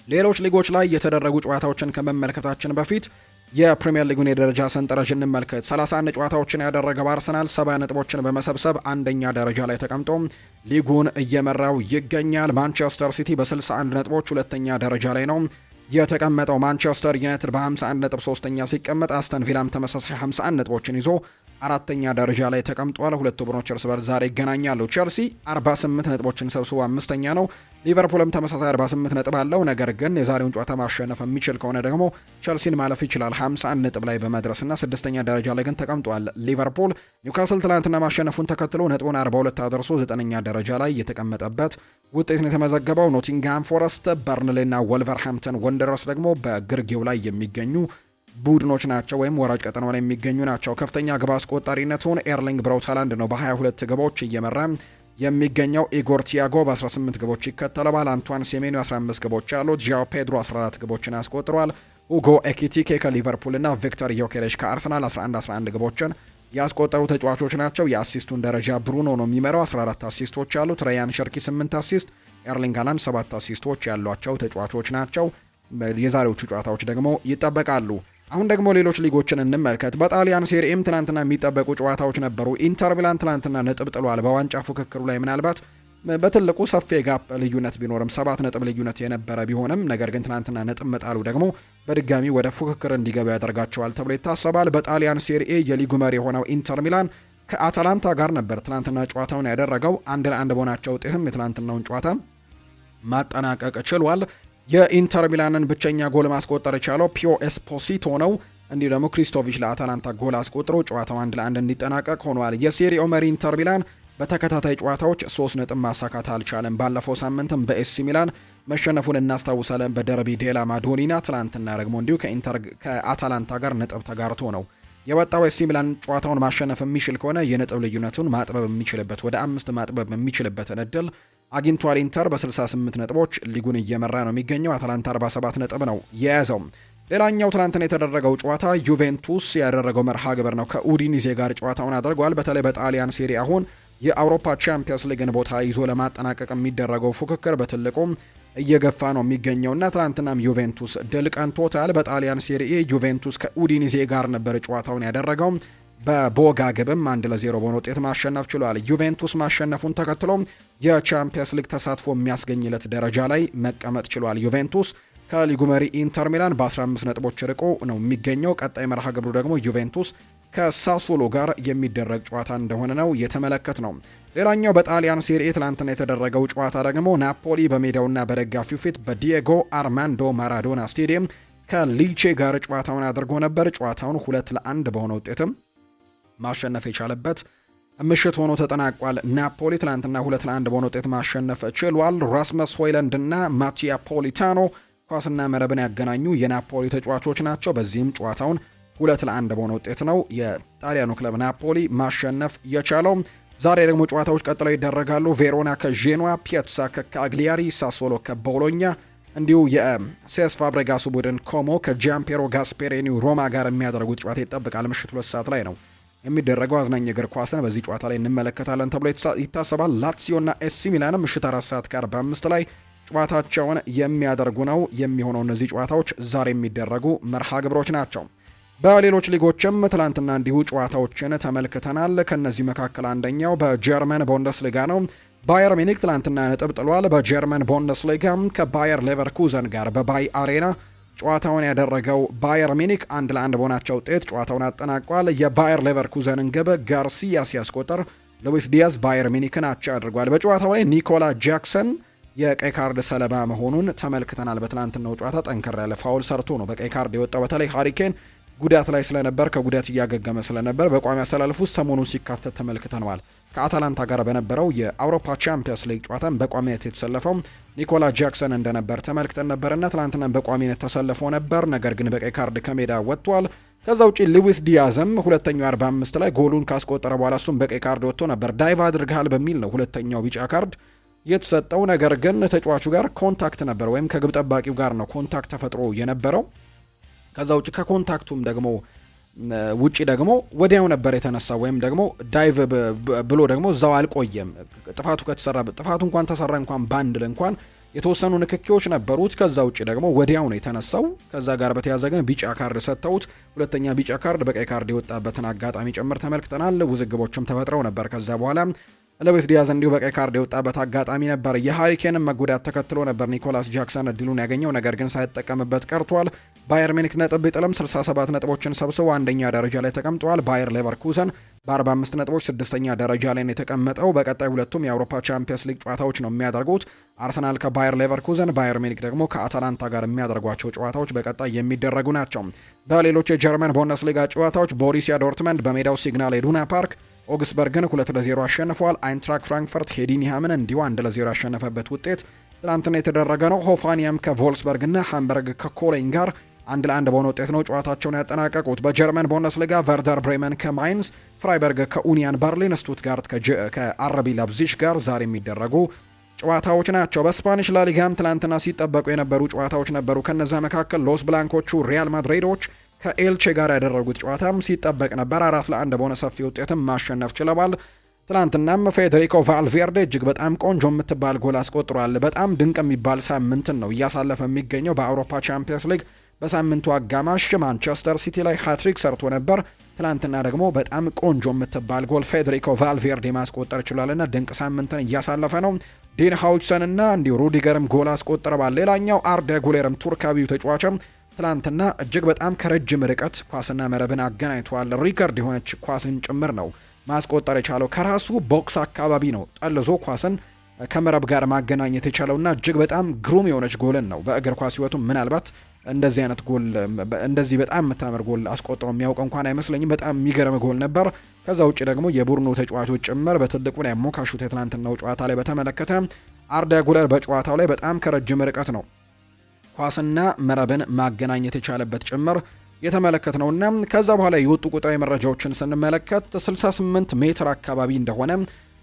ሌሎች ሊጎች ላይ የተደረጉ ጨዋታዎችን ከመመልከታችን በፊት የፕሪሚየር ሊጉን የደረጃ ሰንጠረዥ እንመልከት። 31 ጨዋታዎችን ያደረገው አርሰናል 70 ነጥቦችን በመሰብሰብ አንደኛ ደረጃ ላይ ተቀምጦ ሊጉን እየመራው ይገኛል። ማንቸስተር ሲቲ በ61 ነጥቦች ሁለተኛ ደረጃ ላይ ነው የተቀመጠው። ማንቸስተር ዩናይትድ በ51 ነጥብ ሶስተኛ ሲቀመጥ፣ አስተን ቪላም ተመሳሳይ 51 ነጥቦችን ይዞ አራተኛ ደረጃ ላይ ተቀምጧል። ሁለቱ ቡድኖች እርስ በርስ ዛሬ ይገናኛሉ። ቼልሲ 48 ነጥቦችን ሰብስቦ አምስተኛ ነው። ሊቨርፑልም ተመሳሳይ 48 ነጥብ አለው። ነገር ግን የዛሬውን ጨዋታ ማሸነፍ የሚችል ከሆነ ደግሞ ቼልሲን ማለፍ ይችላል 51 ነጥብ ላይ በመድረስና ስድስተኛ ደረጃ ላይ ግን ተቀምጧል። ሊቨርፑል ኒውካስል ትናንትና ማሸነፉን ተከትሎ ነጥቡን 42 አድርሶ 9ኛ ደረጃ ላይ የተቀመጠበት ውጤት ነው የተመዘገበው። ኖቲንግሃም ፎረስት፣ በርንሌና ወልቨርሃምፕተን ወንደረርስ ደግሞ በግርጌው ላይ የሚገኙ ቡድኖች ናቸው ወይም ወራጅ ቀጠናው ላይ የሚገኙ ናቸው። ከፍተኛ ግብ አስቆጣሪነቱን ኤርሊንግ ብራውት ሃላንድ ነው በ22 ግቦች እየመራ የሚገኘው። ኢጎር ቲያጎ በ18 ግቦች ይከተለዋል። አንቷን ሴሜኒዮ 15 ግቦች ያሉት፣ ዣኦ ፔድሮ 14 ግቦችን አስቆጥሯል። ሁጎ ኤኪቲኬ ከሊቨርፑል እና ቪክተር ዮኬሬሽ ከአርሰናል 11 ግቦችን ያስቆጠሩ ተጫዋቾች ናቸው። የአሲስቱን ደረጃ ብሩኖ ነው የሚመራው 14 አሲስቶች ያሉት። ራያን ሸርኪ 8 አሲስት፣ ኤርሊንግ ሃላንድ 7 አሲስቶች ያሏቸው ተጫዋቾች ናቸው። የዛሬዎቹ ጨዋታዎች ደግሞ ይጠበቃሉ። አሁን ደግሞ ሌሎች ሊጎችን እንመልከት። በጣሊያን ሴሪኤም ትናንትና የሚጠበቁ ጨዋታዎች ነበሩ። ኢንተር ሚላን ትናንትና ነጥብ ጥሏል። በዋንጫ ፉክክሩ ላይ ምናልባት በትልቁ ሰፊ ጋፕ ልዩነት ቢኖርም 7 ነጥብ ልዩነት የነበረ ቢሆንም ነገር ግን ትናንትና ነጥብ መጣሉ ደግሞ በድጋሚ ወደ ፉክክር እንዲገባ ያደርጋቸዋል ተብሎ ይታሰባል። በጣሊያን ሴሪኤ የሊጉ መሪ የሆነው ኢንተር ሚላን ከአታላንታ ጋር ነበር ትናንትና ጨዋታውን ያደረገው። 1-1 በሆናቸው ውጤትም የትናንትናውን ጨዋታ ማጠናቀቅ ችሏል። የኢንተር ሚላንን ብቸኛ ጎል ማስቆጠር የቻለው ፒዮ ኤስፖሲቶ ነው። እንዲሁ ደግሞ ክሪስቶቪች ለአታላንታ ጎል አስቆጥሮ ጨዋታው 1-1 እንዲጠናቀቅ ሆኗል። የሴሪኦ መሪ ኢንተር ሚላን በተከታታይ ጨዋታዎች 3 ነጥብ ማሳካት አልቻለም። ባለፈው ሳምንትም በኤሲ ሚላን መሸነፉን እናስታውሳለን በደርቢ ዴላ ማዶኒና። ትላንትና ደግሞ እንዲሁ ከአታላንታ ጋር ነጥብ ተጋርቶ ነው የወጣው። ኤሲ ሚላን ጨዋታውን ማሸነፍ የሚችል ከሆነ የነጥብ ልዩነቱን ማጥበብ የሚችልበት ወደ 5 ማጥበብ የሚችልበትን እድል አግኝቷል። ኢንተር በ68 ነጥቦች ሊጉን እየመራ ነው የሚገኘው። አታላንታ 47 ነጥብ ነው የያዘው። ሌላኛው ትናንትና የተደረገው ጨዋታ ዩቬንቱስ ያደረገው መርሃ ግብር ነው። ከኡዲኒዜ ጋር ጨዋታውን አድርጓል። በተለይ በጣሊያን ሴሪ አሁን የአውሮፓ ቻምፒየንስ ሊግን ቦታ ይዞ ለማጠናቀቅ የሚደረገው ፉክክር በትልቁም እየገፋ ነው የሚገኘውና ትናንትናም ዩቬንቱስ ድል ቀንቶታል። በጣሊያን ሴሪ ዩቬንቱስ ከኡዲኒዜ ጋር ነበር ጨዋታውን ያደረገው። በቦጋ ግብም 1-0 በሆነ ውጤት ማሸነፍ ችሏል። ዩቬንቱስ ማሸነፉን ተከትሎ የቻምፒየንስ ሊግ ተሳትፎ የሚያስገኝለት ደረጃ ላይ መቀመጥ ችሏል። ዩቬንቱስ ከሊጉ መሪ ኢንተር ሚላን በ15 ነጥቦች ርቆ ነው የሚገኘው። ቀጣይ መርሃ ግብሩ ደግሞ ዩቬንቱስ ከሳሶሎ ጋር የሚደረግ ጨዋታ እንደሆነ ነው የተመለከት ነው። ሌላኛው በጣሊያን ሴሪኤ ትላንትና የተደረገው ጨዋታ ደግሞ ናፖሊ በሜዳውና በደጋፊው ፊት በዲየጎ አርማንዶ ማራዶና ስቴዲየም ከሊቼ ጋር ጨዋታውን አድርጎ ነበር። ጨዋታውን 2-1 በሆነ ውጤትም ማሸነፍ የቻለበት ምሽት ሆኖ ተጠናቋል። ናፖሊ ትላንትና 2-1 በሆነ ውጤት ማሸነፍ ችሏል። ራስመስ ሆይለንድ እና ማቲያ ፖሊታኖ ኳስና መረብን ያገናኙ የናፖሊ ተጫዋቾች ናቸው። በዚህም ጨዋታውን 2-1 በሆነ ውጤት ነው የጣሊያኑ ክለብ ናፖሊ ማሸነፍ የቻለው። ዛሬ ደግሞ ጨዋታዎች ቀጥለው ይደረጋሉ። ቬሮና ከዤኗ፣ ፒያትሳ ከካግሊያሪ፣ ሳሶሎ ከቦሎኛ እንዲሁ የሴስ ፋብሬጋሱ ቡድን ኮሞ ከጃምፔሮ ጋስፔሬኒው ሮማ ጋር የሚያደርጉት ጨዋታ ይጠብቃል። ምሽት 2 ሰዓት ላይ ነው የሚደረገው። አዝናኝ እግር ኳስን በዚህ ጨዋታ ላይ እንመለከታለን ተብሎ ይታሰባል። ላትሲዮና ኤሲ ሚላን ምሽት 4 ሰዓት ከ45 ላይ ጨዋታቸውን የሚያደርጉ ነው የሚሆነው። እነዚህ ጨዋታዎች ዛሬ የሚደረጉ መርሃ ግብሮች ናቸው። በሌሎች ሊጎችም ትላንትና እንዲሁ ጨዋታዎችን ተመልክተናል። ከነዚህ መካከል አንደኛው በጀርመን ቡንደስሊጋ ነው። ባየር ሚኒክ ትላንትና ነጥብ ጥሏል። በጀርመን ቡንደስሊጋ ከባየር ሌቨርኩዘን ጋር በባይ አሬና ጨዋታውን ያደረገው ባየር ሚኒክ 1-1 በሆናቸው ውጤት ጨዋታውን አጠናቋል። የባየር ሌቨርኩዘንን ግብ ጋርሲያ ሲያስቆጠር ሉዊስ ዲያዝ ባየር ሚኒክን አቻ አድርጓል። በጨዋታው ላይ ኒኮላ ጃክሰን የቀይ ካርድ ሰለባ መሆኑን ተመልክተናል። በትላንትናው ጨዋታ ጠንከር ያለ ፋውል ሰርቶ ነው በቀይ ካርድ የወጣው። በተለይ ሃሪኬን ጉዳት ላይ ስለነበር ከጉዳት እያገገመ ስለነበር በቋሚ አሰላለፉ ሰሞኑን ሲካተት ተመልክተነዋል። ከአታላንታ ጋር በነበረው የአውሮፓ ቻምፒየንስ ሊግ ጨዋታም በቋሚነት የተሰለፈው ኒኮላ ጃክሰን እንደነበር ተመልክተን ነበርና ትላንትና በቋሚነት ተሰልፎ ነበር። ነገር ግን በቀይ ካርድ ከሜዳ ወጥቷል። ከዛ ውጪ ሉዊስ ዲያዝም ሁለተኛው 45 ላይ ጎሉን ካስቆጠረ በኋላ እሱም በቀይ ካርድ ወጥቶ ነበር። ዳይቭ አድርገሃል በሚል ነው ሁለተኛው ቢጫ ካርድ የተሰጠው። ነገር ግን ተጫዋቹ ጋር ኮንታክት ነበር ወይም ከግብ ጠባቂው ጋር ነው ኮንታክት ተፈጥሮ የነበረው። ከዛ ውጪ ከኮንታክቱም ደግሞ ውጪ ደግሞ ወዲያው ነበር የተነሳው ወይም ደግሞ ዳይቭ ብሎ ደግሞ እዛው አልቆየም። ጥፋቱ እንኳን ተሰራ እንኳን ባንድል እንኳን የተወሰኑ ንክኪዎች ነበሩት። ከዛ ውጪ ደግሞ ወዲያው ነው የተነሳው። ከዛ ጋር በተያያዘ ግን ቢጫ ካርድ ሰጥተውት ሁለተኛ ቢጫ ካርድ በቀይ ካርድ የወጣበትን አጋጣሚ ጭምር ተመልክተናል። ውዝግቦችም ተፈጥረው ነበር። ከዛ በኋላ ሉዊስ ዲያዝ እንዲሁ በቀይ ካርድ የወጣበት አጋጣሚ ነበር። የሃሪኬንን መጎዳት ተከትሎ ነበር ኒኮላስ ጃክሰን እድሉን ያገኘው፣ ነገር ግን ሳይጠቀምበት ቀርቷል። ባየር ሚኒክ ነጥብ ቢጥልም 67 ነጥቦችን ሰብስቦ አንደኛ ደረጃ ላይ ተቀምጧል። ባየር ሌቨርኩዘን በ45 ነጥቦች 6ኛ ደረጃ ላይ ነው የተቀመጠው። በቀጣይ ሁለቱም የአውሮፓ ቻምፒየንስ ሊግ ጨዋታዎች ነው የሚያደርጉት። አርሰናል ከባየር ሌቨርኩዘን፣ ባየር ሚኒክ ደግሞ ከአታላንታ ጋር የሚያደርጓቸው ጨዋታዎች በቀጣይ የሚደረጉ ናቸው። በሌሎች የጀርመን ቡንደስሊጋ ጨዋታዎች ቦሩሲያ ዶርትመንድ በሜዳው ሲግናል ኢዱና ፓርክ ኦግስበርግን 2-0 አሸንፏል። አይንትራክ ፍራንክፈርት ሄዲንሃምን እንዲሁ 1-0 ያሸነፈበት ውጤት ትላንትና የተደረገ ነው። ሆፋኒያም ከቮልስበርግ እና ሃምበርግ ከኮሎኝ ጋር 1-1 በሆነ ውጤት ነው ጨዋታቸውን ያጠናቀቁት። በጀርመን ቡንደስሊጋ ቨርደር ብሬመን ከማይንስ፣ ፍራይበርግ ከኡኒያን በርሊን፣ ስቱትጋርት ከአረቢ ላፕዚሽ ጋር ዛሬ የሚደረጉ ጨዋታዎች ናቸው። በስፓኒሽ ላሊጋም ትላንትና ሲጠበቁ የነበሩ ጨዋታዎች ነበሩ። ከነዛ መካከል ሎስ ብላንኮቹ ሪያል ማድሪዶች ከኤልቼ ጋር ያደረጉት ጨዋታም ሲጠበቅ ነበር። 4-1 በሆነ ሰፊ ውጤትም ማሸነፍ ችለዋል። ትላንትናም ፌዴሪኮ ቫልቬርዴ እጅግ በጣም ቆንጆ የምትባል ጎል አስቆጥሯል። በጣም ድንቅ የሚባል ሳምንትን ነው እያሳለፈ የሚገኘው በአውሮፓ ቻምፒየንስ ሊግ። በሳምንቱ አጋማሽ ማንቸስተር ሲቲ ላይ ሃትሪክ ሰርቶ ነበር። ትላንትና ደግሞ በጣም ቆንጆ የምትባል ጎል ፌዴሪኮ ቫልቬርዴ ማስቆጠር ችሏልና ድንቅ ሳምንትን እያሳለፈ ነው። ዲን ሃውችሰን እና እንዲሁ ሩዲገርም ጎል አስቆጥረዋል። ሌላኛው አርዳ ጉሌርም ቱርካዊው ተጫዋችም ትላንትና እጅግ በጣም ከረጅም ርቀት ኳስና መረብን አገናኝቷል። ሪከርድ የሆነች ኳስን ጭምር ነው ማስቆጠር የቻለው። ከራሱ ቦክስ አካባቢ ነው ጠልዞ ኳስን ከመረብ ጋር ማገናኘት የቻለውና እጅግ በጣም ግሩም የሆነች ጎልን ነው በእግር ኳስ ሕይወቱ ምናልባት እንደዚህ አይነት ጎል እንደዚህ በጣም የምታምር ጎል አስቆጥሮ የሚያውቅ እንኳን አይመስለኝም። በጣም የሚገርም ጎል ነበር። ከዛ ውጭ ደግሞ የቡድኑ ተጫዋቾች ጭምር በትልቁን ያሞካሹት የትላንትናው ጨዋታ ላይ በተመለከተ አርዳ ጉለር በጨዋታው ላይ በጣም ከረጅም ርቀት ነው ኳስና መረብን ማገናኘት የቻለበት ጭምር የተመለከት ነውና ከዛ በኋላ የወጡ ቁጥራዊ መረጃዎችን ስንመለከት 68 ሜትር አካባቢ እንደሆነ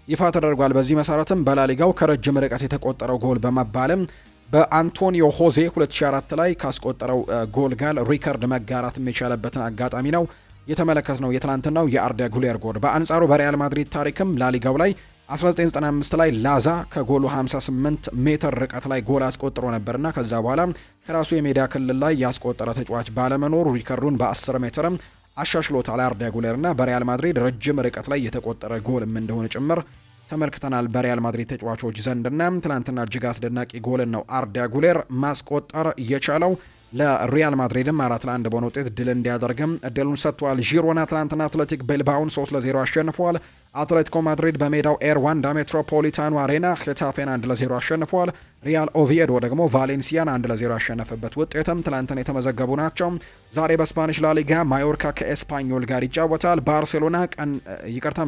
ይፋ ተደርጓል። በዚህ መሰረትም በላሊጋው ከረጅም ርቀት የተቆጠረው ጎል በመባልም በአንቶኒዮ ሆዜ 2004 ላይ ካስቆጠረው ጎል ጋር ሪከርድ መጋራት የቻለበትን አጋጣሚ ነው የተመለከት ነው የትላንትናው የአርዳ ጉሌር ጎል። በአንጻሩ በሪያል ማድሪድ ታሪክም ላሊጋው ላይ 1995 ላይ ላዛ ከጎሉ 58 ሜትር ርቀት ላይ ጎል አስቆጥሮ ነበርና ከዛ በኋላ ከራሱ የሜዳ ክልል ላይ ያስቆጠረ ተጫዋች ባለመኖሩ ሪከርዱን በ10 ሜትርም አሻሽሎታል አርዳ ጉሌርና በሪያል ማድሪድ ረጅም ርቀት ላይ የተቆጠረ ጎልም እንደሆነ ጭምር ተመልክተናል በሪያል ማድሪድ ተጫዋቾች ዘንድና ትላንትና እጅግ አስደናቂ ጎልን ነው አርዳ ጉሌር ማስቆጠር የቻለው። ለሪያል ማድሪድም 4-1 በሆነ ውጤት ድል እንዲያደርግም እድሉን ሰጥቷል። ዢሮና ትላንትና አትሌቲክ ቤልባውን 3-0 አሸንፏል። አትሌቲኮ ማድሪድ በሜዳው ኤር ዋንዳ ሜትሮፖሊታኑ አሬና ሄታፌን 1-0 አሸንፏል። ሪያል ኦቪዬዶ ደግሞ ቫሌንሲያን 1-0 ያሸነፈበት ውጤትም ትላንትና የተመዘገቡ ናቸው። ዛሬ በስፓኒሽ ላሊጋ ማዮርካ ከኤስፓኞል ጋር ይጫወታል። ባርሴሎና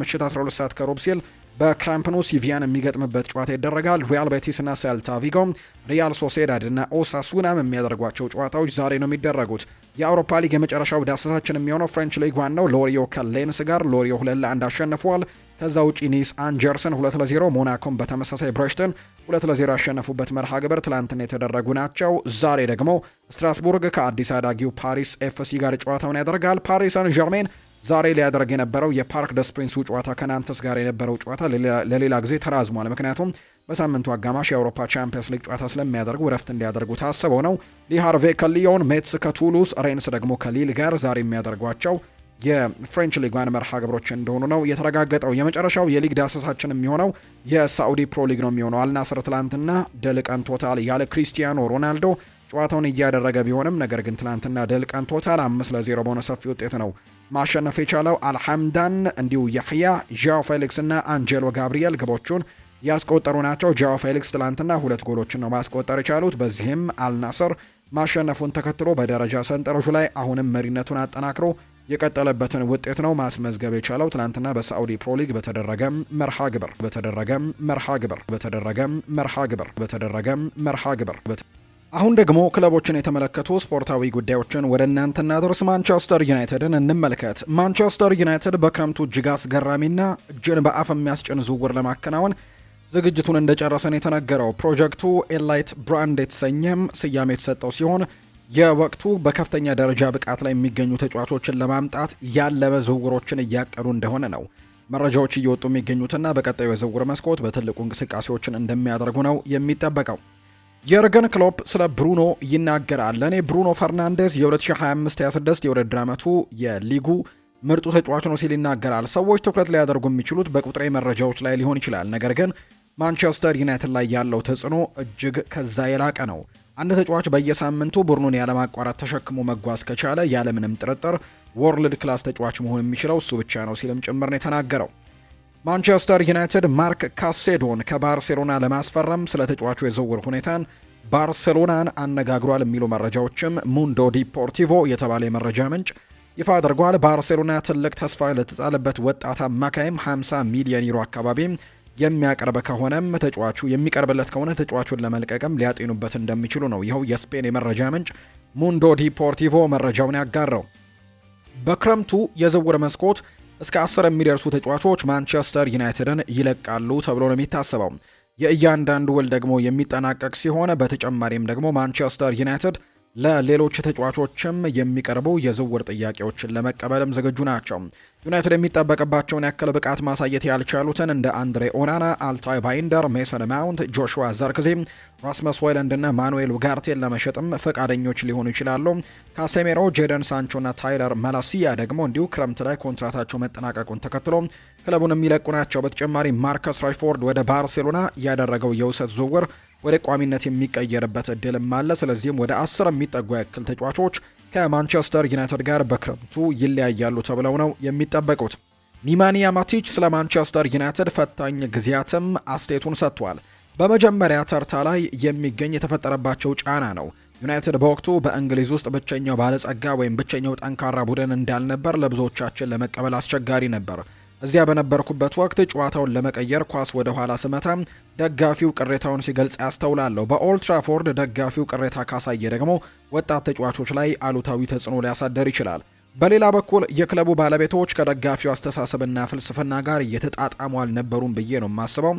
ምሽት 12 ሰዓት ከሩብ ሲል በካምፕኑ ሲቪያን የሚገጥምበት ጨዋታ ይደረጋል። ሪያል ቤቲስ እና ሴልታ ቪጎ፣ ሪያል ሶሴዳድ እና ኦሳሱናም የሚያደርጓቸው ጨዋታዎች ዛሬ ነው የሚደረጉት። የአውሮፓ ሊግ የመጨረሻው ዳሰሳችን የሚሆነው ፍሬንች ሊግ ዋን ነው። ሎሪዮ ከሌንስ ጋር ሎሪዮ 2-1 አሸንፏል። ከዛ ውጪ ኒስ አንጀርስን 2-0፣ ሞናኮም በተመሳሳይ ብሬሽተን 2-0 ያሸነፉበት መርሃ ግብር ትላንትና የተደረጉ ናቸው። ዛሬ ደግሞ ስትራስቡርግ ከአዲስ አዳጊው ፓሪስ ኤፍሲ ጋር ጨዋታውን ያደርጋል። ፓሪስ ሳን ዠርሜን ዛሬ ሊያደርግ የነበረው የፓርክ ደስ ፕሪንሱ ጨዋታ ከናንተስ ጋር የነበረው ጨዋታ ለሌላ ጊዜ ተራዝሟል። ምክንያቱም በሳምንቱ አጋማሽ የአውሮፓ ቻምፒየንስ ሊግ ጨዋታ ስለሚያደርጉ ረፍት እንዲያደርጉ ታስበው ነው። ሊሃርቬ ከሊዮን፣ ሜትስ ከቱሉስ፣ ሬንስ ደግሞ ከሊል ጋር ዛሬ የሚያደርጓቸው የፍሬንች ሊግ ዋን መርሃ ግብሮች እንደሆኑ ነው የተረጋገጠው። የመጨረሻው የሊግ ዳሰሳችን የሚሆነው የሳዑዲ ፕሮ ሊግ ነው የሚሆነው። አልናስር ትላንትና ድል ቀንቶታል ያለ ክሪስቲያኖ ሮናልዶ ጨዋታውን እያደረገ ቢሆንም ነገር ግን ትላንትና ድል ቀንቶታል። 5-0 በሆነ ሰፊ ውጤት ነው ማሸነፍ የቻለው። አልሐምዳን እንዲሁ ያህያ፣ ዣኦ ፌሊክስ እና አንጀሎ ጋብሪኤል ግቦቹን ያስቆጠሩ ናቸው። ዣኦ ፌሊክስ ትላንትና 2 ጎሎችን ነው ማስቆጠር የቻሉት። በዚህም አልናስር ማሸነፉን ተከትሎ በደረጃ ሰንጠረዡ ላይ አሁንም መሪነቱን አጠናክሮ የቀጠለበትን ውጤት ነው ማስመዝገብ የቻለው። ትላንትና በሳዑዲ ፕሮ ሊግ በተደረገ መርሃ ግብር አሁን ደግሞ ክለቦችን የተመለከቱ ስፖርታዊ ጉዳዮችን ወደ እናንተ እናደርስ። ማንቸስተር ዩናይትድን እንመልከት። ማንቸስተር ዩናይትድ በክረምቱ እጅግ አስገራሚና እጅን በአፍ የሚያስጭን ዝውውር ለማከናወን ዝግጅቱን እንደጨረሰን የተነገረው ፕሮጀክቱ ኤላይት ብራንድ የተሰኘም ስያሜ የተሰጠው ሲሆን የወቅቱ በከፍተኛ ደረጃ ብቃት ላይ የሚገኙ ተጫዋቾችን ለማምጣት ያለመ ዝውውሮችን እያቀዱ እንደሆነ ነው መረጃዎች እየወጡ የሚገኙትና በቀጣዩ የዝውውር መስኮት በትልቁ እንቅስቃሴዎችን እንደሚያደርጉ ነው የሚጠበቀው። የርገን ክሎፕ ስለ ብሩኖ ይናገራል። እኔ ብሩኖ ፈርናንዴዝ የ2025-26 የውድድር ዓመቱ የሊጉ ምርጡ ተጫዋች ነው ሲል ይናገራል። ሰዎች ትኩረት ሊያደርጉ የሚችሉት በቁጥራዊ መረጃዎች ላይ ሊሆን ይችላል፣ ነገር ግን ማንቸስተር ዩናይትድ ላይ ያለው ተጽዕኖ እጅግ ከዛ የላቀ ነው። አንድ ተጫዋች በየሳምንቱ ቡድኑን ያለማቋረጥ ተሸክሞ መጓዝ ከቻለ ያለምንም ጥርጥር ወርልድ ክላስ ተጫዋች መሆን የሚችለው እሱ ብቻ ነው ሲልም ጭምር ነው የተናገረው። ማንቸስተር ዩናይትድ ማርክ ካሴዶን ከባርሴሎና ለማስፈረም ስለ ተጫዋቹ የዝውውር ሁኔታን ባርሴሎናን አነጋግሯል የሚሉ መረጃዎችም ሙንዶ ዲፖርቲቮ የተባለ የመረጃ ምንጭ ይፋ አድርጓል። ባርሴሎና ትልቅ ተስፋ ለተጣለበት ወጣት አማካይም 50 ሚሊዮን ዩሮ አካባቢ የሚያቀርብ ከሆነም ተጫዋቹ የሚቀርብለት ከሆነ ተጫዋቹን ለመልቀቅም ሊያጤኑበት እንደሚችሉ ነው ይኸው የስፔን የመረጃ ምንጭ ሙንዶ ዲፖርቲቮ መረጃውን ያጋራው። በክረምቱ የዝውውር መስኮት እስከ 10 የሚደርሱ ተጫዋቾች ማንቸስተር ዩናይትድን ይለቃሉ ተብሎ ነው የሚታሰበው። የእያንዳንዱ ውል ደግሞ የሚጠናቀቅ ሲሆን በተጨማሪም ደግሞ ማንቸስተር ዩናይትድ ለሌሎች ተጫዋቾችም የሚቀርቡ የዝውውር ጥያቄዎችን ለመቀበልም ዝግጁ ናቸው። ዩናይትድ የሚጠበቅባቸውን ያክል ብቃት ማሳየት ያልቻሉትን እንደ አንድሬ ኦናና፣ አልታይ ባይንደር፣ ሜሰን ማውንት፣ ጆሹዋ ዘርክዚ፣ ራስመስ ሆይለንድ እና ማኑኤል ኡጋርቴን ለመሸጥም ፈቃደኞች ሊሆኑ ይችላሉ። ካሴሜሮ፣ ጄደን ሳንቾ እና ታይለር ማላሲያ ደግሞ እንዲሁ ክረምት ላይ ኮንትራታቸው መጠናቀቁን ተከትሎ ክለቡን የሚለቁ ናቸው። በተጨማሪ ማርከስ ራሽፎርድ ወደ ባርሴሎና ያደረገው የውሰት ዝውውር ወደ ቋሚነት የሚቀየርበት እድልም አለ። ስለዚህም ወደ 10 የሚጠጉ ያክል ተጫዋቾች ከማንቸስተር ዩናይትድ ጋር በክረምቱ ይለያያሉ ተብለው ነው የሚጠበቁት። ኒማንያ ማቲች ስለ ማንቸስተር ዩናይትድ ፈታኝ ጊዜያትም አስተያየቱን ሰጥቷል። በመጀመሪያ ተርታ ላይ የሚገኝ የተፈጠረባቸው ጫና ነው። ዩናይትድ በወቅቱ በእንግሊዝ ውስጥ ብቸኛው ባለጸጋ ወይም ብቸኛው ጠንካራ ቡድን እንዳልነበር ለብዙዎቻችን ለመቀበል አስቸጋሪ ነበር። እዚያ በነበርኩበት ወቅት ጨዋታውን ለመቀየር ኳስ ወደ ኋላ ስመታ ደጋፊው ቅሬታውን ሲገልጽ ያስተውላለሁ። በኦልትራፎርድ ደጋፊው ቅሬታ ካሳየ ደግሞ ወጣት ተጫዋቾች ላይ አሉታዊ ተጽዕኖ ሊያሳደር ይችላል። በሌላ በኩል የክለቡ ባለቤቶች ከደጋፊው አስተሳሰብና ፍልስፍና ጋር እየተጣጣሙ አልነበሩም ብዬ ነው የማስበው።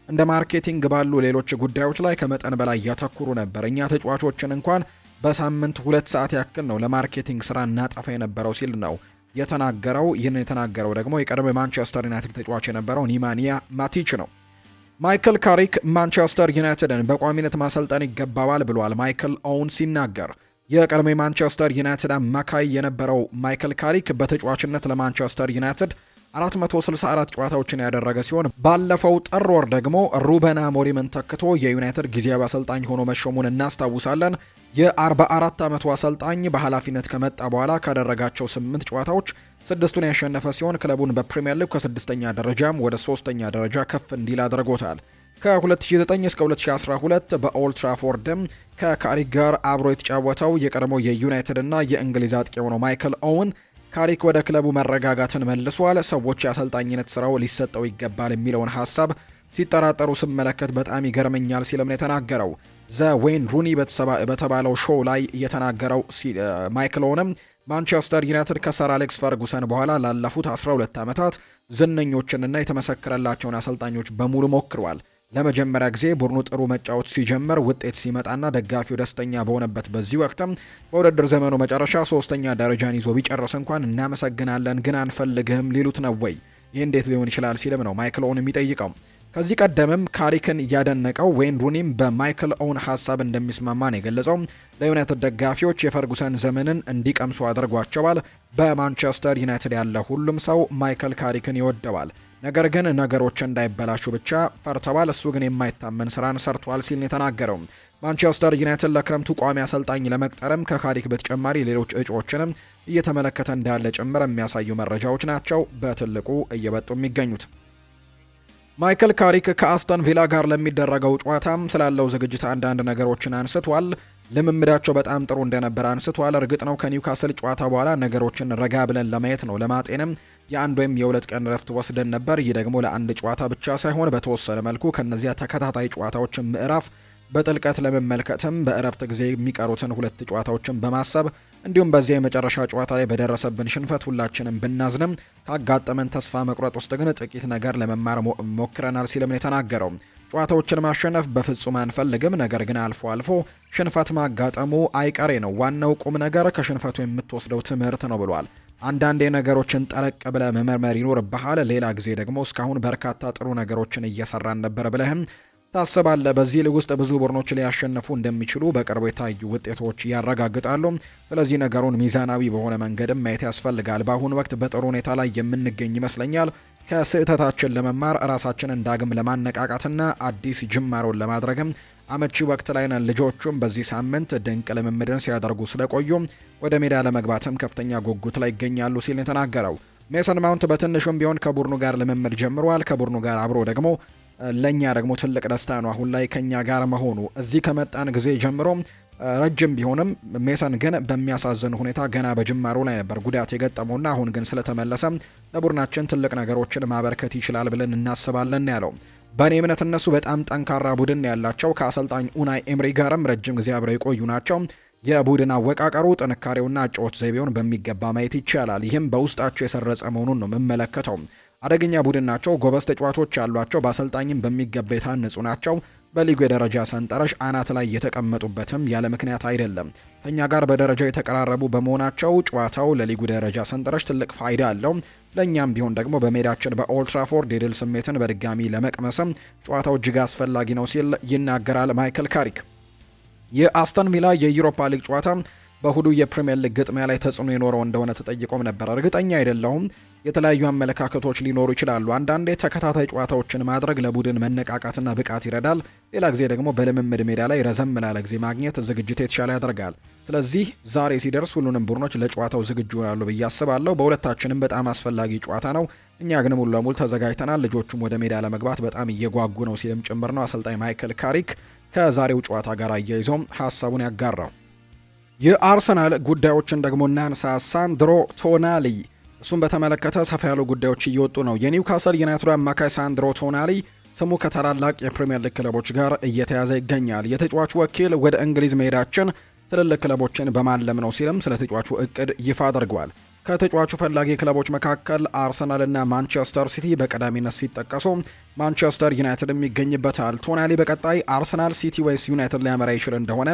እንደ ማርኬቲንግ ባሉ ሌሎች ጉዳዮች ላይ ከመጠን በላይ ያተኩሩ ነበር። እኛ ተጫዋቾችን እንኳን በሳምንት 2 ሰዓት ያክል ነው ለማርኬቲንግ ስራ እናጠፋ የነበረው ሲል ነው የተናገረው። ይህን የተናገረው ደግሞ የቀድሞ ማንቸስተር ዩናይትድ ተጫዋች የነበረው ኒማንያ ማቲች ነው። ማይክል ካሪክ ማንቸስተር ዩናይትድን በቋሚነት ማሰልጠን ይገባዋል ብሏል። ማይክል ኦውን ሲናገር የቀድሞ ማንቸስተር ዩናይትድ አማካይ የነበረው ማይክል ካሪክ በተጫዋችነት ለማንቸስተር ዩናይትድ 464 ጨዋታዎችን ያደረገ ሲሆን ባለፈው ጥር ወር ደግሞ ሩበን አሞሪምን ተክቶ የዩናይትድ ጊዜያዊ አሰልጣኝ ሆኖ መሾሙን እናስታውሳለን። የ44 ዓመቱ አሰልጣኝ በኃላፊነት ከመጣ በኋላ ካደረጋቸው 8 ጨዋታዎች 6ቱን ያሸነፈ ሲሆን ክለቡን በፕሪሚየር ሊግ ከ6ኛ ደረጃም ወደ 3ኛ ደረጃ ከፍ እንዲል አድርጎታል። ከ2009 እስከ 2012 በኦልድ ትራፎርድም ከካሪክ ጋር አብሮ የተጫወተው የቀድሞ የዩናይትድ እና የእንግሊዝ አጥቂ የሆነው ማይክል ኦውን ካሪክ ወደ ክለቡ መረጋጋትን መልሷል፣ ሰዎች የአሰልጣኝነት ስራው ሊሰጠው ይገባል የሚለውን ሀሳብ ሲጠራጠሩ ስመለከት በጣም ይገርመኛል ሲልም ነው የተናገረው። ዘ ዌይን ሩኒ በተባለው ሾው ላይ የተናገረው ማይክል ኦውንም ማንቸስተር ዩናይትድ ከሰር አሌክስ ፈርጉሰን በኋላ ላለፉት 12 ዓመታት ዝነኞችንና የተመሰከረላቸውን አሰልጣኞች በሙሉ ሞክሯል። ለመጀመሪያ ጊዜ ቡድኑ ጥሩ መጫወት ሲጀምር ውጤት ሲመጣና ደጋፊው ደስተኛ በሆነበት በዚህ ወቅትም በውድድር ዘመኑ መጨረሻ 3ኛ ደረጃን ይዞ ቢጨርስ እንኳን እናመሰግናለን ግን አንፈልግህም ሊሉት ነው ወይ? ይህ እንዴት ሊሆን ይችላል ሲልም ነው ማይክል ኦውን የሚጠይቀው። ከዚህ ቀደምም ካሪክን ያደነቀው ዌይን ሩኒም በማይክል ኦውን ሀሳብ እንደሚስማማ ነው የገለጸው። ለዩናይትድ ደጋፊዎች የፈርጉሰን ዘመንን እንዲቀምሱ አድርጓቸዋል። በማንቸስተር ዩናይትድ ያለ ሁሉም ሰው ማይክል ካሪክን ይወደዋል። ነገር ግን ነገሮች እንዳይበላሹ ብቻ ፈርተዋል። እሱ ግን የማይታመን ስራን ሰርቷል ሲል የተናገረው ማንቸስተር ዩናይትድ ለክረምቱ ቋሚ አሰልጣኝ ለመቅጠርም ከካሪክ በተጨማሪ ሌሎች እጩዎችንም እየተመለከተ እንዳለ ጭምር የሚያሳዩ መረጃዎች ናቸው በትልቁ እየበጡ የሚገኙት። ማይክል ካሪክ ከአስተን ቪላ ጋር ለሚደረገው ጨዋታም ስላለው ዝግጅት አንዳንድ ነገሮችን አንስቷል። ልምምዳቸው በጣም ጥሩ እንደነበር አንስቷል። እርግጥ ነው ከኒውካስል ጨዋታ በኋላ ነገሮችን ረጋ ብለን ለማየት ነው። ለማጤንም የአንድ ወይም የ2 ቀን ረፍት ወስደን ነበር። ይህ ደግሞ ለአንድ ጨዋታ ብቻ ሳይሆን በተወሰነ መልኩ ከነዚያ ተከታታይ ጨዋታዎችን ምዕራፍ በጥልቀት ለመመልከትም በእረፍት ጊዜ የሚቀሩትን 2 ጨዋታዎችን በማሰብ እንዲሁም በዚያ የመጨረሻ ጨዋታ ላይ በደረሰብን ሽንፈት ሁላችንም ብናዝንም ካጋጠመን ተስፋ መቁረጥ ውስጥ ግን ጥቂት ነገር ለመማር ሞክረናል ሲልም ነው የተናገረው። ጨዋታዎችን ማሸነፍ በፍጹም አንፈልግም፣ ነገር ግን አልፎ አልፎ ሽንፈት ማጋጠሙ አይቀሬ ነው። ዋናው ቁም ነገር ከሽንፈቱ የምትወስደው ትምህርት ነው ብሏል። አንዳንዴ ነገሮችን ጠለቅ ብለህ መመርመር ይኖርብሃል። ሌላ ጊዜ ደግሞ እስካሁን በርካታ ጥሩ ነገሮችን እየሰራን ነበር ብለህም ታስባለህ። በዚህ ሊግ ውስጥ ብዙ ቡድኖች ሊያሸንፉ እንደሚችሉ በቅርቡ የታዩ ውጤቶች ያረጋግጣሉ። ስለዚህ ነገሩን ሚዛናዊ በሆነ መንገድም ማየት ያስፈልጋል። በአሁኑ ወቅት በጥሩ ሁኔታ ላይ የምንገኝ ይመስለኛል። ከስህተታችን ለመማር ራሳችንን ዳግም ለማነቃቃትና አዲስ ጅማሮን ለማድረግም አመቺ ወቅት ላይ ነን። ልጆቹም በዚህ ሳምንት ድንቅ ልምምድን ሲያደርጉ ስለቆዩ ወደ ሜዳ ለመግባትም ከፍተኛ ጉጉት ላይ ይገኛሉ ሲል የተናገረው ሜሰን ማውንት በትንሹም ቢሆን ከቡድኑ ጋር ልምምድ ጀምሯል። ከቡድኑ ጋር አብሮ ደግሞ ለኛ ደግሞ ትልቅ ደስታ ነው አሁን ላይ ከኛ ጋር መሆኑ። እዚህ ከመጣን ጊዜ ጀምሮ ረጅም ቢሆንም ሜሰን ግን በሚያሳዝን ሁኔታ ገና በጅማሮ ላይ ነበር ጉዳት የገጠመውና አሁን ግን ስለተመለሰ ለቡድናችን ትልቅ ነገሮችን ማበርከት ይችላል ብለን እናስባለን ያለው። በእኔ እምነት እነሱ በጣም ጠንካራ ቡድን ያላቸው ከአሰልጣኝ ኡናይ ኤምሪ ጋርም ረጅም ጊዜ አብረው የቆዩ ናቸው። የቡድን አወቃቀሩ ጥንካሬውና አጨዋወት ዘይቤውን በሚገባ ማየት ይቻላል። ይህም በውስጣቸው የሰረጸ መሆኑን ነው የምመለከተው። አደገኛ ቡድን ናቸው። ጎበዝ ተጫዋቾች ያሏቸው፣ በአሰልጣኝም በሚገባ የታነጹ ናቸው። በሊጉ የደረጃ ሰንጠረዥ አናት ላይ የተቀመጡበትም ያለ ምክንያት አይደለም። ከኛ ጋር በደረጃ የተቀራረቡ በመሆናቸው ጨዋታው ለሊጉ ደረጃ ሰንጠረዥ ትልቅ ፋይዳ አለው። ለእኛም ቢሆን ደግሞ በሜዳችን በኦልድ ትራፎርድ የድል ስሜትን በድጋሚ ለመቅመስም ጨዋታው እጅግ አስፈላጊ ነው ሲል ይናገራል ማይክል ካሪክ። የአስተን ቪላ የዩሮፓ ሊግ ጨዋታ በእሁዱ የፕሪሚየር ሊግ ግጥሚያ ላይ ተጽዕኖ የኖረው እንደሆነ ተጠይቆም ነበር። እርግጠኛ አይደለሁም። የተለያዩ አመለካከቶች ሊኖሩ ይችላሉ። አንዳንዴ ተከታታይ ጨዋታዎችን ማድረግ ለቡድን መነቃቃትና ብቃት ይረዳል። ሌላ ጊዜ ደግሞ በልምምድ ሜዳ ላይ ረዘም ላለ ጊዜ ማግኘት ዝግጅት የተሻለ ያደርጋል። ስለዚህ ዛሬ ሲደርስ ሁሉንም ቡድኖች ለጨዋታው ዝግጁ ይሆናሉ ብዬ አስባለሁ። በሁለታችንም በጣም አስፈላጊ ጨዋታ ነው። እኛ ግን ሙሉ ለሙሉ ተዘጋጅተናል። ልጆቹም ወደ ሜዳ ለመግባት በጣም እየጓጉ ነው ሲልም ጭምር ነው አሰልጣኝ ማይክል ካሪክ ከዛሬው ጨዋታ ጋር አያይዞም ሀሳቡን ያጋራው። የአርሰናል ጉዳዮችን ደግሞ እናንሳ። ሳንድሮ ቶናሊ እሱን በተመለከተ ሰፋ ያሉ ጉዳዮች እየወጡ ነው። የኒውካስል ዩናይትድ አማካይ ሳንድሮ ቶናሊ ስሙ ከታላላቅ የፕሪሚየር ሊግ ክለቦች ጋር እየተያዘ ይገኛል። የተጫዋቹ ወኪል ወደ እንግሊዝ መሄዳችን ትልልቅ ክለቦችን በማለም ነው ሲልም ስለ ተጫዋቹ እቅድ ይፋ አድርጓል። ከተጫዋቹ ፈላጊ ክለቦች መካከል አርሰናል እና ማንቸስተር ሲቲ በቀዳሚነት ሲጠቀሱ ማንቸስተር ዩናይትድም ይገኝበታል። ቶናሊ በቀጣይ አርሰናል፣ ሲቲ ወይስ ዩናይትድ ሊያመራ ይችል እንደሆነ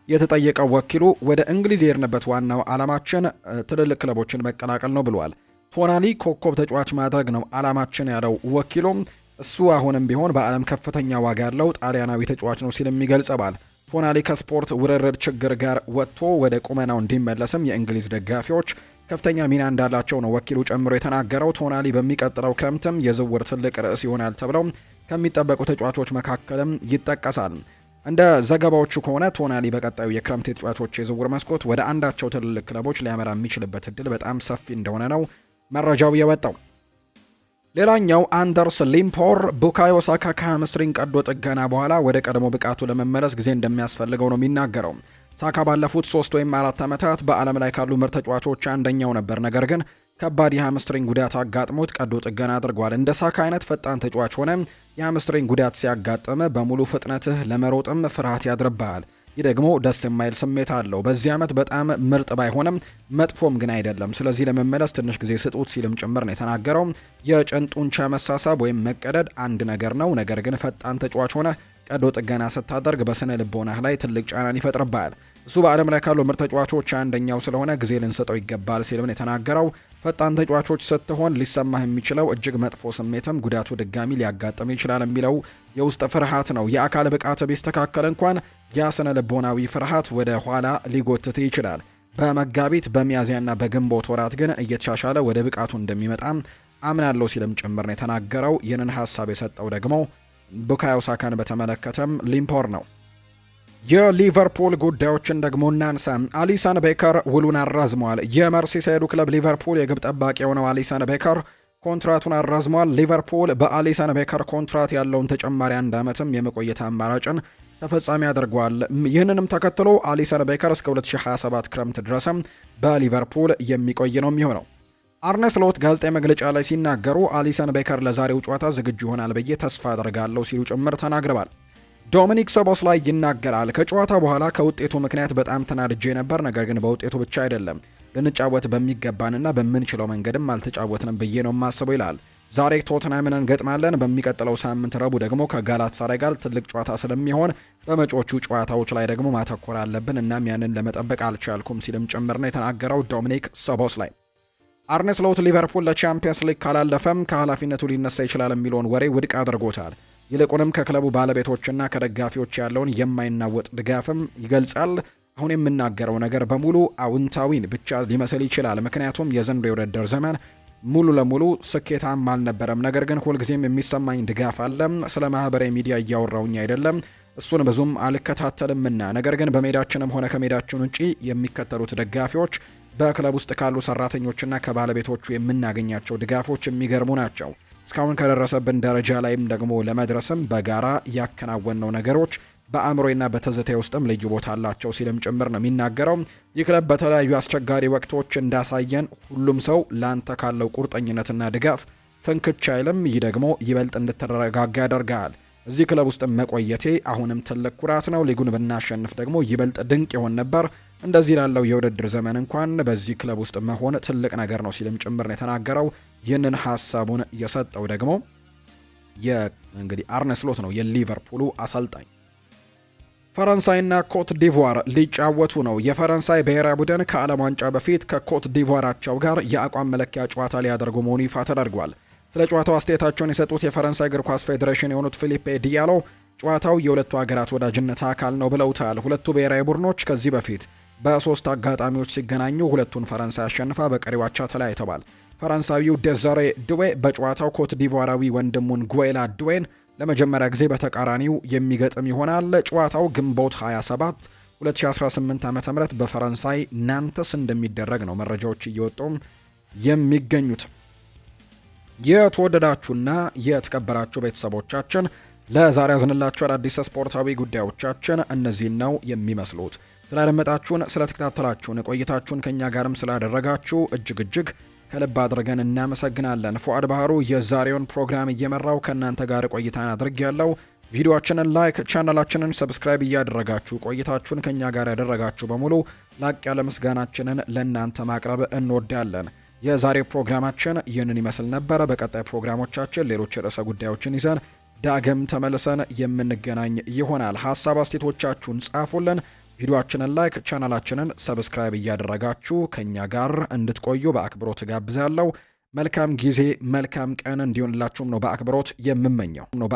የተጠየቀው ወኪሉ ወደ እንግሊዝ የሄድንበት ዋናው ዓላማችን ትልልቅ ክለቦችን መቀላቀል ነው ብሏል። ቶናሊ ኮከብ ተጫዋች ማድረግ ነው ዓላማችን ያለው ወኪሉም እሱ አሁንም ቢሆን በዓለም ከፍተኛ ዋጋ ያለው ጣሊያናዊ ተጫዋች ነው ሲልም ይገልጸዋል። ቶናሊ ከስፖርት ውርርድ ችግር ጋር ወጥቶ ወደ ቁመናው እንዲመለስም የእንግሊዝ ደጋፊዎች ከፍተኛ ሚና እንዳላቸው ነው ወኪሉ ጨምሮ የተናገረው። ቶናሊ በሚቀጥለው ክረምትም የዝውውር ትልቅ ርዕስ ይሆናል ተብለው ከሚጠበቁ ተጫዋቾች መካከልም ይጠቀሳል። እንደ ዘገባዎቹ ከሆነ ቶናሊ በቀጣዩ የክረምት የተጫዋቾች የዝውውር መስኮት ወደ አንዳቸው ትልልቅ ክለቦች ሊያመራ የሚችልበት እድል በጣም ሰፊ እንደሆነ ነው መረጃው የወጣው። ሌላኛው አንደርስ ሊምፖር ቡካዮ ሳካ ከሃምስትሪንግ ቀዶ ጥገና በኋላ ወደ ቀድሞ ብቃቱ ለመመለስ ጊዜ እንደሚያስፈልገው ነው የሚናገረው። ሳካ ባለፉት 3 ወይም 4 ዓመታት በዓለም ላይ ካሉ ምርጥ ተጫዋቾች አንደኛው ነበር። ነገር ግን ከባድ የሃምስትሪንግ ጉዳት አጋጥሞት ቀዶ ጥገና አድርጓል። እንደ ሳካ አይነት ፈጣን ተጫዋች ሆነ የሃምስትሪንግ ጉዳት ሲያጋጥም በሙሉ ፍጥነትህ ለመሮጥም ፍርሃት ያድርብሃል። ይህ ደግሞ ደስ የማይል ስሜት አለው። በዚህ ዓመት በጣም ምርጥ ባይሆንም መጥፎም ግን አይደለም። ስለዚህ ለመመለስ ትንሽ ጊዜ ስጡት ሲልም ጭምር ነው የተናገረው። የጭንጡንቻ መሳሳብ ወይም መቀደድ አንድ ነገር ነው። ነገር ግን ፈጣን ተጫዋች ሆነ ቀዶ ጥገና ስታደርግ በስነ ልቦናህ ላይ ትልቅ ጫናን ይፈጥርብሃል። እሱ በዓለም ላይ ካሉ ምርጥ ተጫዋቾች አንደኛው ስለሆነ ጊዜ ልንሰጠው ይገባል ሲልም የተናገረው። ፈጣን ተጫዋቾች ስትሆን ሊሰማህ የሚችለው እጅግ መጥፎ ስሜትም ጉዳቱ ድጋሚ ሊያጋጥም ይችላል የሚለው የውስጥ ፍርሃት ነው። የአካል ብቃት ቢስተካከል እንኳን ያ ስነ ልቦናዊ ፍርሃት ወደ ኋላ ሊጎትት ይችላል። በመጋቢት በሚያዝያና በግንቦት ወራት ግን እየተሻሻለ ወደ ብቃቱ እንደሚመጣ አምናለሁ ሲልም ጭምር ነው የተናገረው። ይህንን ሀሳብ የሰጠው ደግሞ ቡካዮ ሳካን በተመለከተም ሊምፖር ነው። የሊቨርፑል ጉዳዮችን ደግሞ እናንሳ። አሊሰን ቤከር ውሉን አራዝሟል። የመርሲሳይዱ ክለብ ሊቨርፑል የግብ ጠባቂ የሆነው አሊሰን ቤከር ኮንትራቱን አራዝሟል። ሊቨርፑል በአሊሰን ቤከር ኮንትራት ያለውን ተጨማሪ 1 ዓመትም የመቆየት አማራጭን ተፈጻሚ አድርጓል። ይህንንም ተከትሎ አሊሰን ቤከር እስከ 2027 ክረምት ድረስም በሊቨርፑል የሚቆይ ነው የሚሆነው። አርነ ስሎት ጋዜጣዊ መግለጫ ላይ ሲናገሩ አሊሰን ቤከር ለዛሬው ጨዋታ ዝግጁ ይሆናል ብዬ ተስፋ አደርጋለሁ ሲሉ ጭምር ተናግረዋል። ዶሚኒክ ሶቦስ ላይ ይናገራል። ከጨዋታ በኋላ ከውጤቱ ምክንያት በጣም ተናድጄ ነበር፣ ነገር ግን በውጤቱ ብቻ አይደለም ልንጫወት በሚገባንና በምንችለው መንገድም አልተጫወትንም ብዬ ነው የማስበው ይላል። ዛሬ ቶትናምን እንገጥማለን። በሚቀጥለው ሳምንት ረቡዕ ደግሞ ከጋላታሳራይ ጋር ትልቅ ጨዋታ ስለሚሆን በመጪዎቹ ጨዋታዎች ላይ ደግሞ ማተኮር አለብን። እናም ያንን ለመጠበቅ አልቻልኩም ሲልም ጭምር ነው የተናገረው ዶሚኒክ ሶቦስ ላይ። አርነ ስሎት ሊቨርፑል ለቻምፒየንስ ሊግ ካላለፈም ከኃላፊነቱ ሊነሳ ይችላል የሚለውን ወሬ ውድቅ አድርጎታል። ይልቁንም ከክለቡ ባለቤቶችና ከደጋፊዎች ያለውን የማይናወጥ ድጋፍም ይገልጻል። አሁን የምናገረው ነገር በሙሉ አውንታዊን ብቻ ሊመስል ይችላል፣ ምክንያቱም የዘንድሮው የውድድር ዘመን ሙሉ ለሙሉ ስኬታማ አልነበረም። ነገር ግን ሁልጊዜም የሚሰማኝ ድጋፍ አለ። ስለ ማህበራዊ ሚዲያ እያወራውኝ አይደለም፣ እሱን ብዙም አልከታተልምና። ነገር ግን በሜዳችንም ሆነ ከሜዳችን ውጪ የሚከተሉት ደጋፊዎች፣ በክለብ ውስጥ ካሉ ሰራተኞችና ከባለቤቶቹ የምናገኛቸው ድጋፎች የሚገርሙ ናቸው። እስካሁን ከደረሰብን ደረጃ ላይም ደግሞ ለመድረስም በጋራ ያከናወንነው ነገሮች በአእምሮና በትዝታ ውስጥም ልዩ ቦታ አላቸው ሲልም ጭምር ነው የሚናገረው። ይህ ክለብ በተለያዩ አስቸጋሪ ወቅቶች እንዳሳየን ሁሉም ሰው ላንተ ካለው ቁርጠኝነትና ድጋፍ ፍንክች አይልም። ይህ ደግሞ ይበልጥ እንድትረጋጋ ያደርጋል። እዚህ ክለብ ውስጥ መቆየቴ አሁንም ትልቅ ኩራት ነው። ሊጉን ብናሸንፍ ደግሞ ይበልጥ ድንቅ ይሆን ነበር። እንደዚህ ላለው የውድድር ዘመን እንኳን በዚህ ክለብ ውስጥ መሆን ትልቅ ነገር ነው ሲልም ጭምር ነው የተናገረው። ይህንን ሀሳቡን የሰጠው ደግሞ እንግዲህ አርነ ስሎት ነው፣ የሊቨርፑሉ አሰልጣኝ። ፈረንሳይና ኮት ዲቮር ሊጫወቱ ነው። የፈረንሳይ ብሔራዊ ቡድን ከዓለም ዋንጫ በፊት ከኮት ዲቮራቸው ጋር የአቋም መለኪያ ጨዋታ ሊያደርጉ መሆኑ ይፋ ተደርጓል። ስለ ጨዋታው አስተያየታቸውን የሰጡት የፈረንሳይ እግር ኳስ ፌዴሬሽን የሆኑት ፊሊፔ ዲያሎ ጨዋታው የሁለቱ ሀገራት ወዳጅነት አካል ነው ብለውታል። ሁለቱ ብሔራዊ ቡድኖች ከዚህ በፊት በ3 አጋጣሚዎች ሲገናኙ ሁለቱን ፈረንሳይ አሸንፋ በቀሪው አቻ ተለያይተዋል። ፈረንሳዊው ዴዘሬ ዱዌ በጨዋታው ኮት ዲቮራዊ ወንድሙን ጉዌላ ዱዌን ለመጀመሪያ ጊዜ በተቃራኒው የሚገጥም ይሆናል። ጨዋታው ግንቦት 27 2018 ዓ.ም በፈረንሳይ ናንተስ እንደሚደረግ ነው መረጃዎች እየወጡ የሚገኙት። የተወደዳችሁና የተከበራችሁ ቤተሰቦቻችን ለዛሬ ያዝንላችሁ አዳዲስ ስፖርታዊ ጉዳዮቻችን እነዚህን ነው የሚመስሉት። ስላደመጣችሁን፣ ስለተከታተላችሁን፣ ቆይታችሁን ከኛ ጋርም ስላደረጋችሁ እጅግ ከልብ አድርገን እናመሰግናለን። ፉአድ ባህሩ የዛሬውን ፕሮግራም እየመራው ከእናንተ ጋር ቆይታን አድርጌያለሁ። ቪዲዮአችንን ላይክ፣ ቻናላችንን ሰብስክራይብ እያደረጋችሁ ቆይታችሁን ከኛ ጋር ያደረጋችሁ በሙሉ ላቅ ያለ ምስጋናችንን ለእናንተ ማቅረብ እንወዳለን። የዛሬው ፕሮግራማችን ይህንን ይመስል ነበረ። በቀጣይ ፕሮግራሞቻችን ሌሎች ርዕሰ ጉዳዮችን ይዘን ዳግም ተመልሰን የምንገናኝ ይሆናል። ሀሳብ አስተያየቶቻችሁን ጻፉልን። ቪዲዮአችንን ላይክ፣ ቻናላችንን ሰብስክራይብ እያደረጋችሁ ከኛ ጋር እንድትቆዩ በአክብሮት ጋብዛለሁ። መልካም ጊዜ፣ መልካም ቀን እንዲሆንላችሁም ነው በአክብሮት የምመኘው ነው።